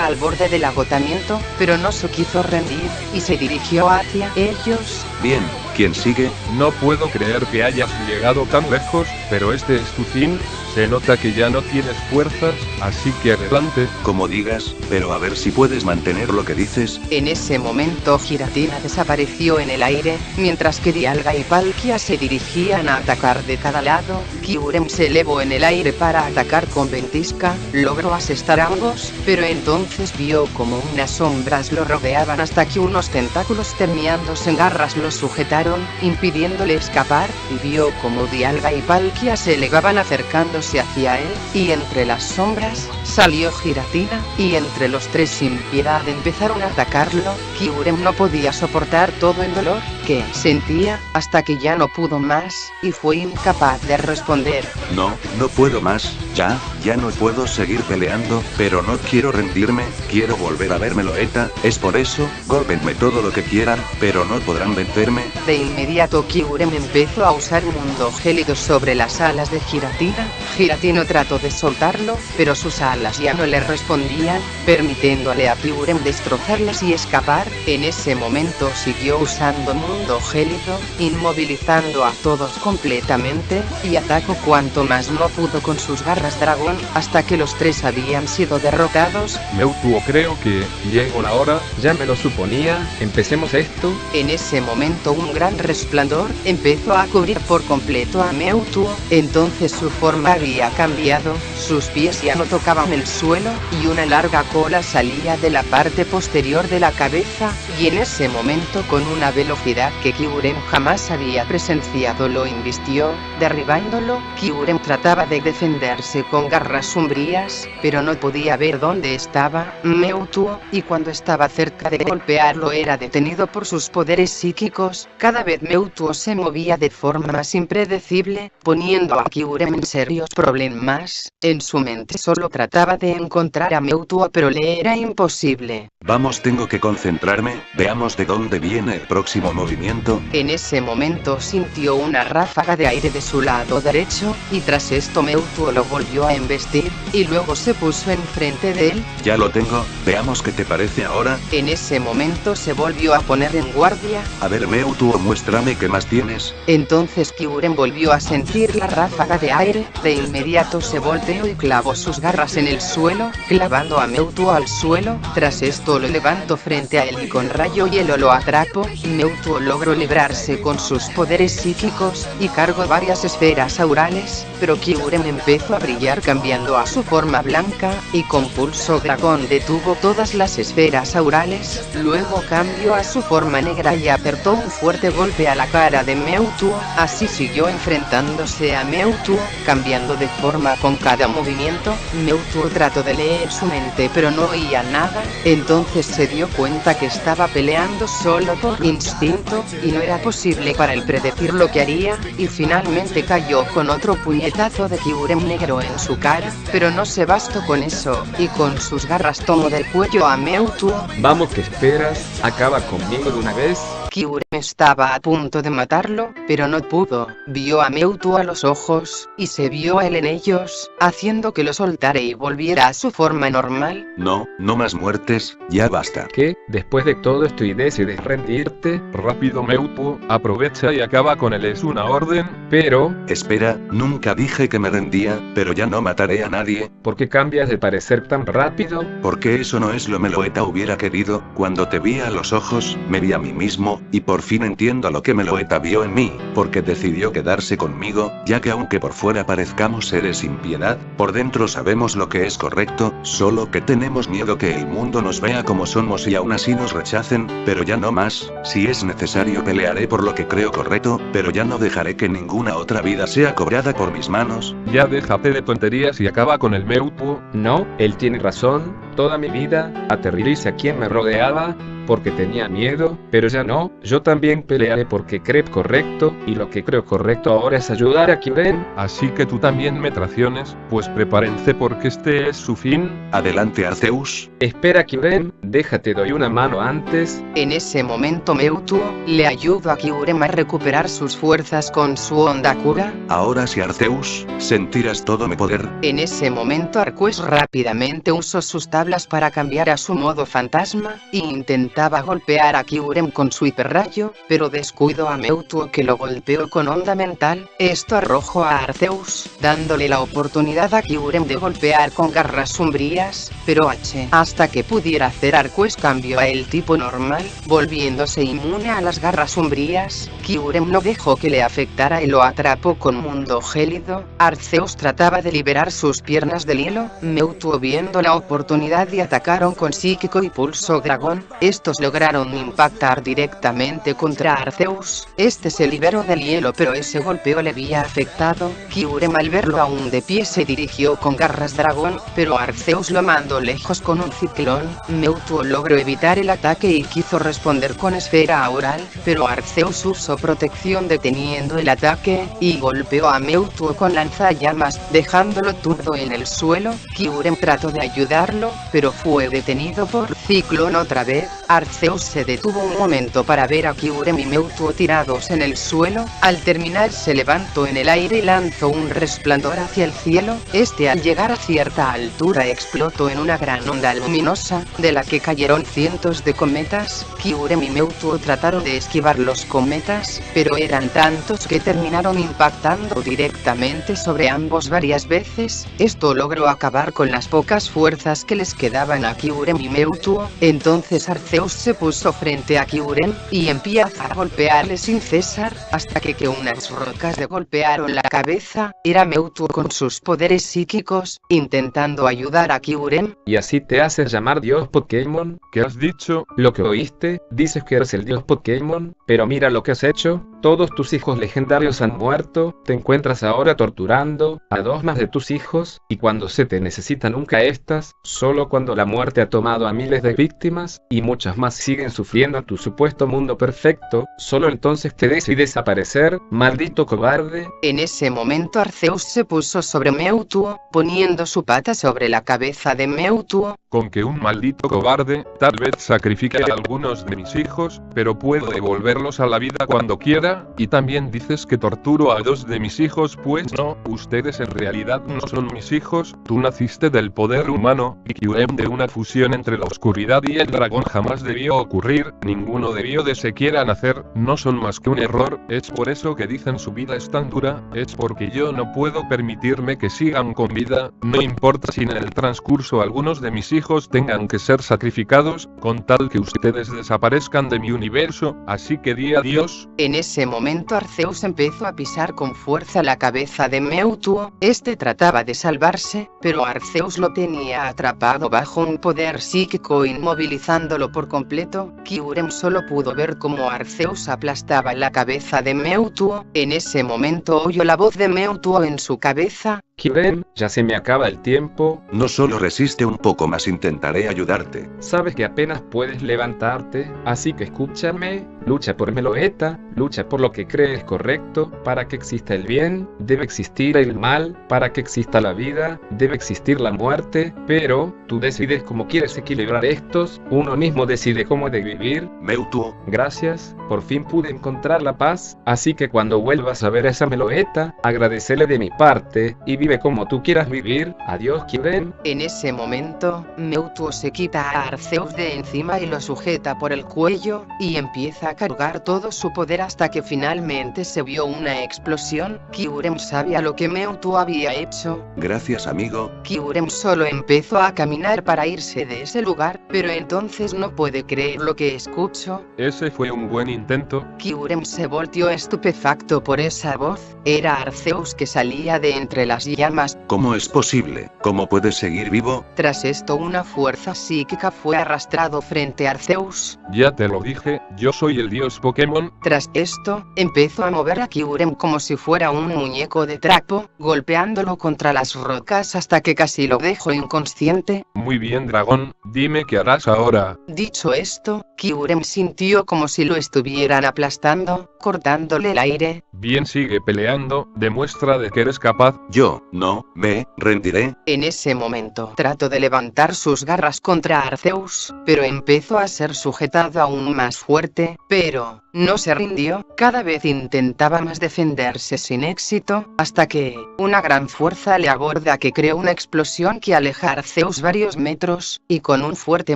al borde del agotamiento, pero no se quiso rendir, y se dirigió hacia ellos. Bien, ¿quién sigue? No puedo creer que hayas llegado tan lejos, pero este es tu fin. Se nota que ya no tienes fuerzas, así que adelante. Como digas, pero a ver si puedes mantener lo que dices. En ese momento Giratina desapareció en el aire, mientras que Dialga y Palkia se dirigían a atacar de cada lado. Kyurem se elevó en el aire para atacar con ventisca, logró asestar a ambos, pero entonces vio como unas sombras lo rodeaban hasta que unos tentáculos terminándose en garras lo sujetaron, impidiéndole escapar, y vio como Dialga y Palkia se elevaban acercándose hacia él, y entre las sombras salió Giratina, y entre los tres sin piedad empezaron a atacarlo. Kyurem no podía soportar todo el dolor que sentía, hasta que ya no pudo más, y fue incapaz de responder. No puedo más, ya no puedo seguir peleando, pero no quiero rendirme, quiero volver a ver Meloetta, es por eso, golpenme todo lo que quieran, pero no podrán vencerme. De inmediato Kyurem empezó a usar mundo gélido sobre las alas de Giratina. Giratina trató de soltarlo, pero sus alas ya no le respondían, permitiéndole a Kyurem destrozarlas y escapar. En ese momento siguió usando mundo gélido, inmovilizando a todos completamente, y atacó cuanto más no pudo con sus garras dragón, hasta que los tres habían sido derrotados. Mewtwo, creo que llegó la hora. Ya me lo suponía, empecemos esto. En ese momento un gran resplandor empezó a cubrir por completo a Mewtwo. Entonces su forma había cambiado, sus pies ya no tocaban el suelo, y una larga cola salía de la parte posterior de la cabeza, y en ese momento con una velocidad que Kyurem jamás había presenciado lo invistió, derribándolo. Kyurem trataba de defenderse con garras sombrías, pero no podía ver dónde estaba Mewtwo, y cuando estaba cerca de golpearlo era detenido por sus poderes psíquicos. Cada vez Mewtwo se movía de forma más impredecible, poniendo a Kyurem en serios problemas. En su mente solo trataba de encontrar a Mewtwo, pero le era imposible. Vamos, tengo que concentrarme, veamos de dónde viene el próximo movimiento. movimiento. En ese momento sintió una ráfaga de aire de su lado derecho, y tras esto Mewtwo lo volvió a embestir, y luego se puso enfrente de él. Ya lo tengo, veamos qué te parece ahora. En ese momento se volvió a poner en guardia. A ver Mewtwo, muéstrame qué más tienes. Entonces Kyurem volvió a sentir la ráfaga de aire, de inmediato se volteó y clavó sus garras en el suelo, clavando a Mewtwo al suelo. Tras esto lo levantó frente a él y con rayo hielo lo atrapó. Mewtwo logró librarse con sus poderes psíquicos, y cargó varias esferas aurales, pero Kyurem empezó a brillar cambiando a su forma blanca, y con pulso dragón detuvo todas las esferas aurales, luego cambió a su forma negra y apertó un fuerte golpe a la cara de Mewtwo. Así siguió enfrentándose a Mewtwo, cambiando de forma con cada movimiento. Mewtwo trató de leer su mente pero no oía nada, entonces se dio cuenta que estaba peleando solo por instinto, y no era posible para él predecir lo que haría, y finalmente cayó con otro puñetazo de Kyurem negro en su cara, pero no se bastó con eso, y con sus garras tomó del cuello a Mewtwo. Vamos, ¿qué esperas? Acaba conmigo de una vez. Kyurem estaba a punto de matarlo, pero no pudo. Vio a Mewtwo a los ojos, y se vio a él en ellos, haciendo que lo soltara y volviera a su forma normal. No, no más muertes, ya basta. ¿Qué? Después de todo esto y decides rendirte. Rápido Mewtwo, aprovecha y acaba con él, es una orden. Pero, Espera, nunca dije que me rendía, pero ya no mataré a nadie. ¿por qué cambias de parecer tan rápido? Porque eso no es lo Meloetta hubiera querido. Cuando te vi a los ojos, me vi a mí mismo, y por fin entiendo lo que Meloetta vio en mí, porque decidió quedarse conmigo, ya que aunque por fuera parezcamos seres sin piedad, por dentro sabemos lo que es correcto, solo que tenemos miedo que el mundo nos vea como somos y aún así nos rechacen, pero ya no más. Si es necesario pelearé por lo que creo correcto, pero ya no dejaré que ninguna otra vida sea cobrada por mis manos. Ya déjate de tonterías y acaba con el Mewtwo. No, él tiene razón. Toda mi vida, aterroricé a quien me rodeaba, porque tenía miedo, pero ya no. Yo también pelearé porque creo correcto, y lo que creo correcto ahora es ayudar a Kyurem. Así que tú también me traiciones, pues prepárense porque este es su fin. Adelante Arceus. Espera Kyurem, déjate doy una mano antes. En ese momento Mewtwo le ayudó a Kyurem a recuperar sus fuerzas con su onda cura. Ahora sí Arceus, sentirás todo mi poder. En ese momento Arceus rápidamente usó sus tablas para cambiar a su modo fantasma, e intentaba golpear a Kyurem con su hiperrayo, pero descuidó a Mewtwo que lo golpeó con onda mental. Esto arrojó a Arceus, dándole la oportunidad a Kyurem de golpear con garras sombrías, pero hasta que pudiera hacer Arceus cambió a el tipo normal, volviéndose inmune a las garras sombrías. Kyurem no dejó que le afectara y lo atrapó con mundo gélido. Arceus trataba de liberar sus piernas del hielo. Mewtwo, viendo la oportunidad, y atacaron con psíquico y pulso dragón. Estos lograron impactar directamente contra Arceus. Este se liberó del hielo, pero ese golpeo le había afectado. Kyurem, al verlo aún de pie, se dirigió con garras dragón, pero Arceus lo mandó lejos con un ciclón. Mewtwo logró evitar el ataque y quiso responder con esfera aural, pero Arceus usó protección deteniendo el ataque, y golpeó a Mewtwo con lanzallamas, dejándolo turdo en el suelo. Kyurem trató de ayudarlo, pero fue detenido por ciclón otra vez. Arceus se detuvo un momento para ver a Kyurem y Mewtwo tirados en el suelo. Al terminar se levantó en el aire y lanzó un resplandor hacia el cielo. Este, al llegar a cierta altura, explotó en una gran onda luminosa, de la que cayeron cientos de cometas. Kyurem y Mewtwo trataron de esquivar los cometas, pero eran tantos que terminaron impactando directamente sobre ambos varias veces. Esto logró acabar con las pocas fuerzas que les quedaban a Kyurem y Mewtwo. Entonces Arceus se puso frente a Kyurem, y empieza a golpearle sin cesar, hasta que unas rocas le golpearon la cabeza. Era Mewtwo con sus poderes psíquicos, intentando ayudar a Kyurem. ¿Y así te haces llamar Dios Pokémon? ¿Qué has dicho? Lo que oíste, dices que eres el Dios Pokémon, pero mira lo que has hecho. Todos tus hijos legendarios han muerto, te encuentras ahora torturando a 2 más de tus hijos, y cuando se te necesita nunca estás, solo cuando la muerte ha tomado a miles de víctimas, y muchas muchas más siguen sufriendo tu supuesto mundo perfecto, solo entonces te decides aparecer, maldito cobarde. En ese momento Arceus se puso sobre Mewtwo, poniendo su pata sobre la cabeza de Mewtwo. Con que un maldito cobarde, tal vez sacrifique a algunos de mis hijos, pero puedo devolverlos a la vida cuando quiera, y también dices que torturo a 2 de mis hijos, pues no, ustedes en realidad no son mis hijos, tú naciste del poder humano, y Kyurem de una fusión entre la oscuridad y el dragón jamás debió ocurrir, ninguno debió de siquiera nacer, no son más que un error, es por eso que dicen su vida es tan dura, es porque yo no puedo permitirme que sigan con vida, no importa si en el transcurso algunos de mis hijos tengan que ser sacrificados, con tal que ustedes desaparezcan de mi universo, así que di adiós. En ese momento Arceus empezó a pisar con fuerza la cabeza de Mewtwo, este trataba de salvarse, pero Arceus lo tenía atrapado bajo un poder psíquico inmovilizándolo por completo. Kyurem solo pudo ver cómo Arceus aplastaba la cabeza de Mewtwo, en ese momento oyó la voz de Mewtwo en su cabeza. Kyurem, ya se me acaba el tiempo. No solo resiste un poco más, intentaré ayudarte. Sabes que apenas puedes levantarte, así que escúchame, lucha por Meloetta, lucha por lo que crees correcto, para que exista el bien, debe existir el mal, para que exista la vida, debe existir la muerte, pero tú decides cómo quieres equilibrar estos, uno mismo decide cómo de vivir. Mewtwo, Gracias, por fin pude encontrar la paz, así que cuando vuelvas a ver a esa Meloetta, agradecele de mi parte, y vive como tú quieras vivir. Adiós, Kyurem. En ese momento, Mewtwo se quita a Arceus de encima y lo sujeta por el cuello, y empieza a cargar todo su poder hasta que finalmente se vio una explosión. Kyurem sabía lo que Mewtwo había hecho. gracias amigo. Kyurem solo empezó a caminar para irse de ese lugar, pero entonces no puede creer lo que escuchó. Ese fue un buen intento. Kyurem se volteó estupefacto por esa voz, era Arceus que salía de entre las llamas. ¿Cómo es posible? ¿Cómo puedes seguir vivo? Tras esto una fuerza psíquica fue arrastrado frente a Arceus. Ya te lo dije, yo soy el dios Pokémon. Tras esto, empezó a mover a Kyurem como si fuera un muñeco de trapo, golpeándolo contra las rocas hasta que casi lo dejó inconsciente. Muy bien, dragón, dime qué harás ahora. Dicho esto, Kyurem sintió como si lo estuvieran aplastando, cortándole el aire. Bien, sigue peleando, demuestra de que eres capaz. Yo, no, me rendiré. En ese momento, trató de levantar sus garras contra Arceus, pero empezó a ser sujetado aún más fuerte, pero no se rindió, cada vez intentaba más defenderse sin éxito, hasta que una gran fuerza le aborda que creó una explosión que aleja a Arceus varios metros, y con un fuerte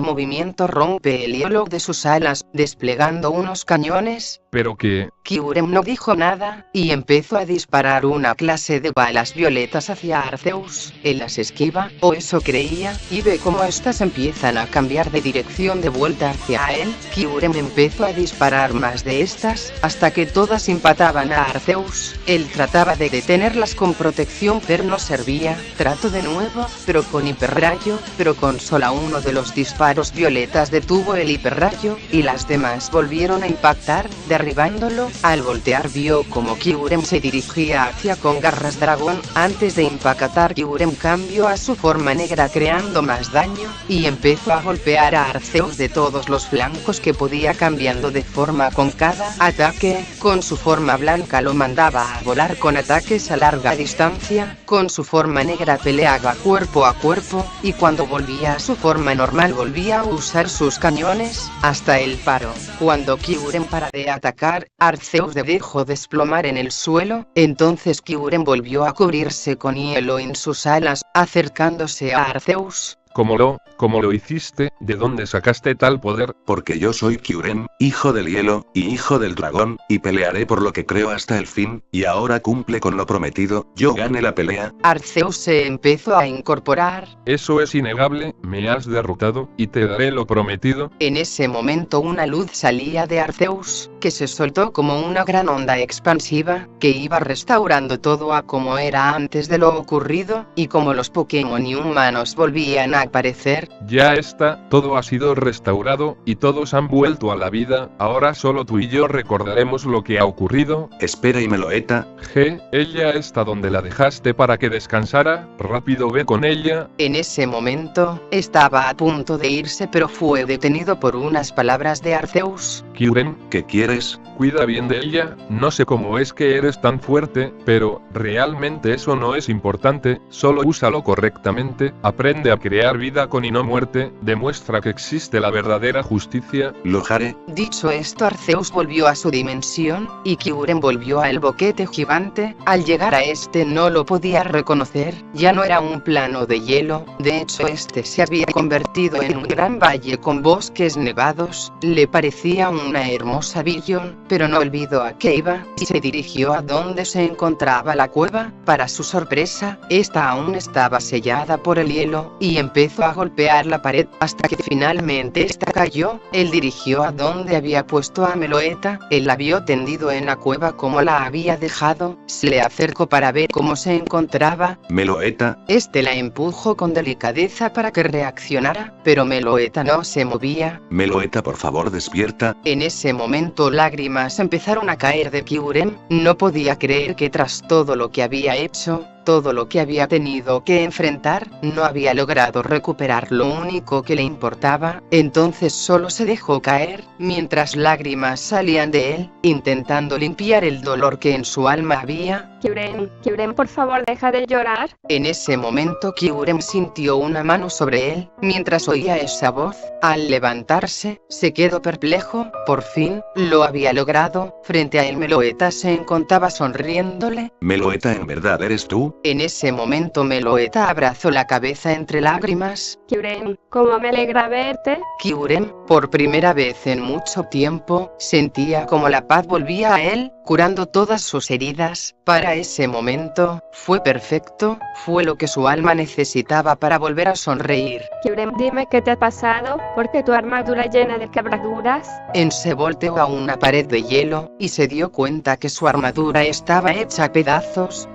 movimiento rompe el hielo de sus alas, desplegando unos cañones. Pero que... Kyurem no dijo nada, y empezó a disparar una clase de balas violetas hacia Arceus. Él las esquiva, o eso creía, y ve cómo estas empiezan a cambiar de dirección de vuelta hacia él. Kyurem empezó a disparar más de estas, hasta que todas impactaban a Arceus. Él trataba de detenerlas con protección pero no servía. Trató de nuevo, pero con hiperrayo, pero con solo uno de los disparos violetas detuvo el hiperrayo, y las demás volvieron a impactar, derribándolo. Al voltear vio como Kyurem se dirigía hacia con garras dragón. Antes de impactar, Kyurem cambió a su forma negra creando más daño, y empezó a golpear a Arceus de todos los flancos que podía, cambiando de forma con cada ataque. Con su forma blanca lo mandaba a volar con ataques a larga distancia, con su forma negra peleaba cuerpo a cuerpo, y cuando volvía a su forma normal volvía a usar sus cañones, hasta el paro. Cuando Kyurem para de atacar, Arceus dejó desplomar en el suelo, entonces Kyurem volvió a cubrirse con hielo en sus alas, acercándose a Arceus. ¿Cómo lo hiciste? ¿De dónde sacaste tal poder? Porque yo soy Kyurem, hijo del hielo, y hijo del dragón, y pelearé por lo que creo hasta el fin, y ahora cumple con lo prometido, yo gané la pelea. Arceus se empezó a incorporar. Eso es innegable, me has derrotado, y te daré lo prometido. En ese momento una luz salía de Arceus, que se soltó como una gran onda expansiva, que iba restaurando todo a como era antes de lo ocurrido, y como los Pokémon y humanos volvían a aparecer. Ya está, todo ha sido restaurado, y todos han vuelto a la vida, ahora solo tú y yo recordaremos lo que ha ocurrido. Espera y Meloeta. Ella está donde la dejaste para que descansara, rápido ve con ella. En ese momento, estaba a punto de irse pero fue detenido por unas palabras de Arceus. Kyurem, ¿Qué quieres? cuida bien de ella, no sé cómo es que eres tan fuerte, pero realmente eso no es importante, solo úsalo correctamente, aprende a crear vida con y no muerte, demuestra que existe la verdadera justicia. Lo haré. Dicho esto, Arceus volvió a su dimensión, y Kyurem volvió al boquete gigante. Al llegar a este no lo podía reconocer, ya no era un plano de hielo, de hecho este se había convertido en un gran valle con bosques nevados, le parecía una hermosa visión, pero no olvidó a qué iba, y se dirigió a donde se encontraba la cueva. Para su sorpresa, esta aún estaba sellada por el hielo, y empezó a golpear la pared, hasta que finalmente esta cayó. Él dirigió a donde había puesto a Meloeta, él la vio tendido en la cueva como la había dejado, se le acercó para ver cómo se encontraba. Meloeta. Este la empujó con delicadeza para que reaccionara, pero Meloeta no se movía. Meloeta, por favor, despierta. En ese momento lágrimas empezaron a caer de Kyurem, no podía creer que tras todo lo que había hecho, todo lo que había tenido que enfrentar, no había logrado recuperar lo único que le importaba. Entonces solo se dejó caer, mientras lágrimas salían de él, intentando limpiar el dolor que en su alma había. Kyurem, por favor, deja de llorar. En ese momento Kyurem sintió una mano sobre él, mientras oía esa voz. Al levantarse, se quedó perplejo, por fin, lo había logrado. Frente a él Meloeta se encontraba sonriéndole. Meloeta, ¿en verdad eres tú? En ese momento Meloeta abrazó la cabeza entre lágrimas. Kyurem, ¿cómo me alegra verte? Kyurem, por primera vez en mucho tiempo, sentía como la paz volvía a él, curando todas sus heridas. Para ese momento, fue perfecto, fue lo que su alma necesitaba para volver a sonreír. Kyurem, dime qué te ha pasado, porque tu armadura llena de quebraduras. Se volteó a una pared de hielo, y se dio cuenta que su armadura estaba hecha a pedazos.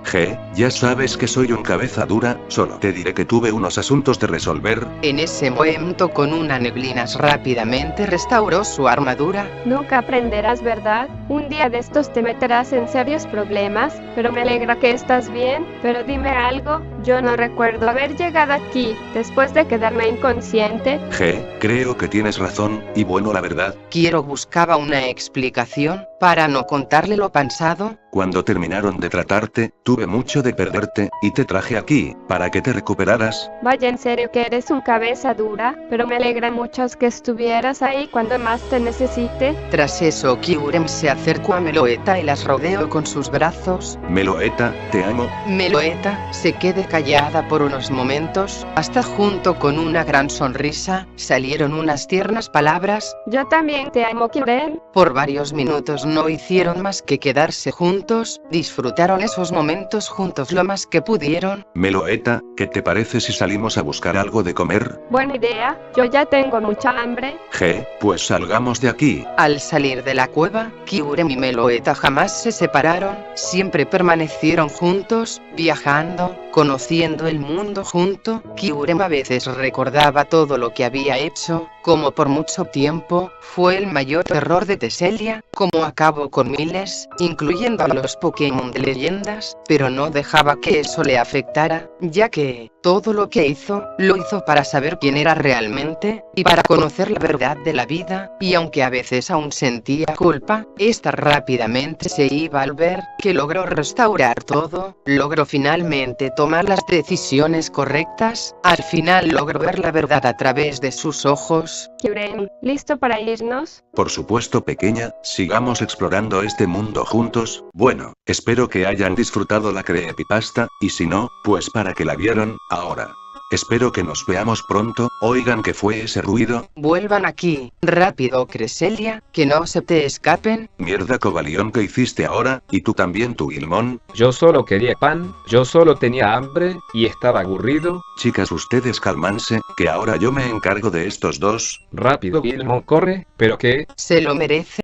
Ya sabes que soy un cabeza dura, solo te diré que tuve unos asuntos de resolver. En ese momento con una neblina rápidamente restauró su armadura. Nunca aprenderás, ¿verdad? Un día de estos te meterás en serios problemas, pero me alegra que estás bien. Pero dime algo, yo no recuerdo haber llegado aquí, después de quedarme inconsciente. Creo que tienes razón, y bueno, la verdad. Kyuro buscaba una explicación, para no contarle lo pensado. Cuando terminaron de tratarte, tuve mucho de perderte, y te traje aquí, para que te recuperaras. Vaya, en serio que eres un cabeza dura, pero me alegra mucho que estuvieras ahí cuando más te necesite. Tras eso Kyurem se acercó a Meloeta y las rodeó con sus brazos. Meloeta, te amo. Meloeta se quedó callada por unos momentos, hasta junto con una gran sonrisa, salieron unas tiernas palabras. Yo también te amo, Kyurem. Por varios minutos no hicieron más que quedarse juntos, disfrutaron esos momentos juntos lo más que pudieron. Meloeta, ¿qué te parece si salimos a buscar algo de comer? Buena idea, yo ya tengo mucha hambre. Pues salgamos de aquí. Al salir de la cueva, Kyurem y Meloeta jamás se separaron, siempre permanecieron juntos, viajando, conociendo el mundo junto. Kyurem a veces recordaba todo lo que había hecho, como por mucho tiempo, fue el mayor error de Teselia, como acabó con miles, incluyendo a los Pokémon de leyendas, pero no dejaba que eso le afectara, ya que, todo lo que hizo, lo hizo para saber quién era realmente, y para conocer la verdad de la vida, y aunque a veces aún sentía culpa, esta rápidamente se iba al ver que logró restaurar todo, logró finalmente tomar las decisiones correctas, al final logró ver la verdad a través de sus ojos. Kyurem, ¿listo para irnos? Por supuesto, pequeña, sigamos explorando este mundo juntos. Bueno, espero que hayan disfrutado la creepypasta, y si no, pues para que la vieron, ahora. Espero que nos veamos pronto. Oigan, ¿qué fue ese ruido? Vuelvan aquí, rápido Cresselia, que no se te escapen. Mierda, Cobalión, ¿qué hiciste ahora? ¿Y tú también, tu Guilmón? Yo solo quería pan, yo solo tenía hambre, y estaba aburrido. Chicas, ustedes cálmanse, que ahora yo me encargo de estos dos. Rápido Guilmón, corre, ¿pero qué? Se lo merece.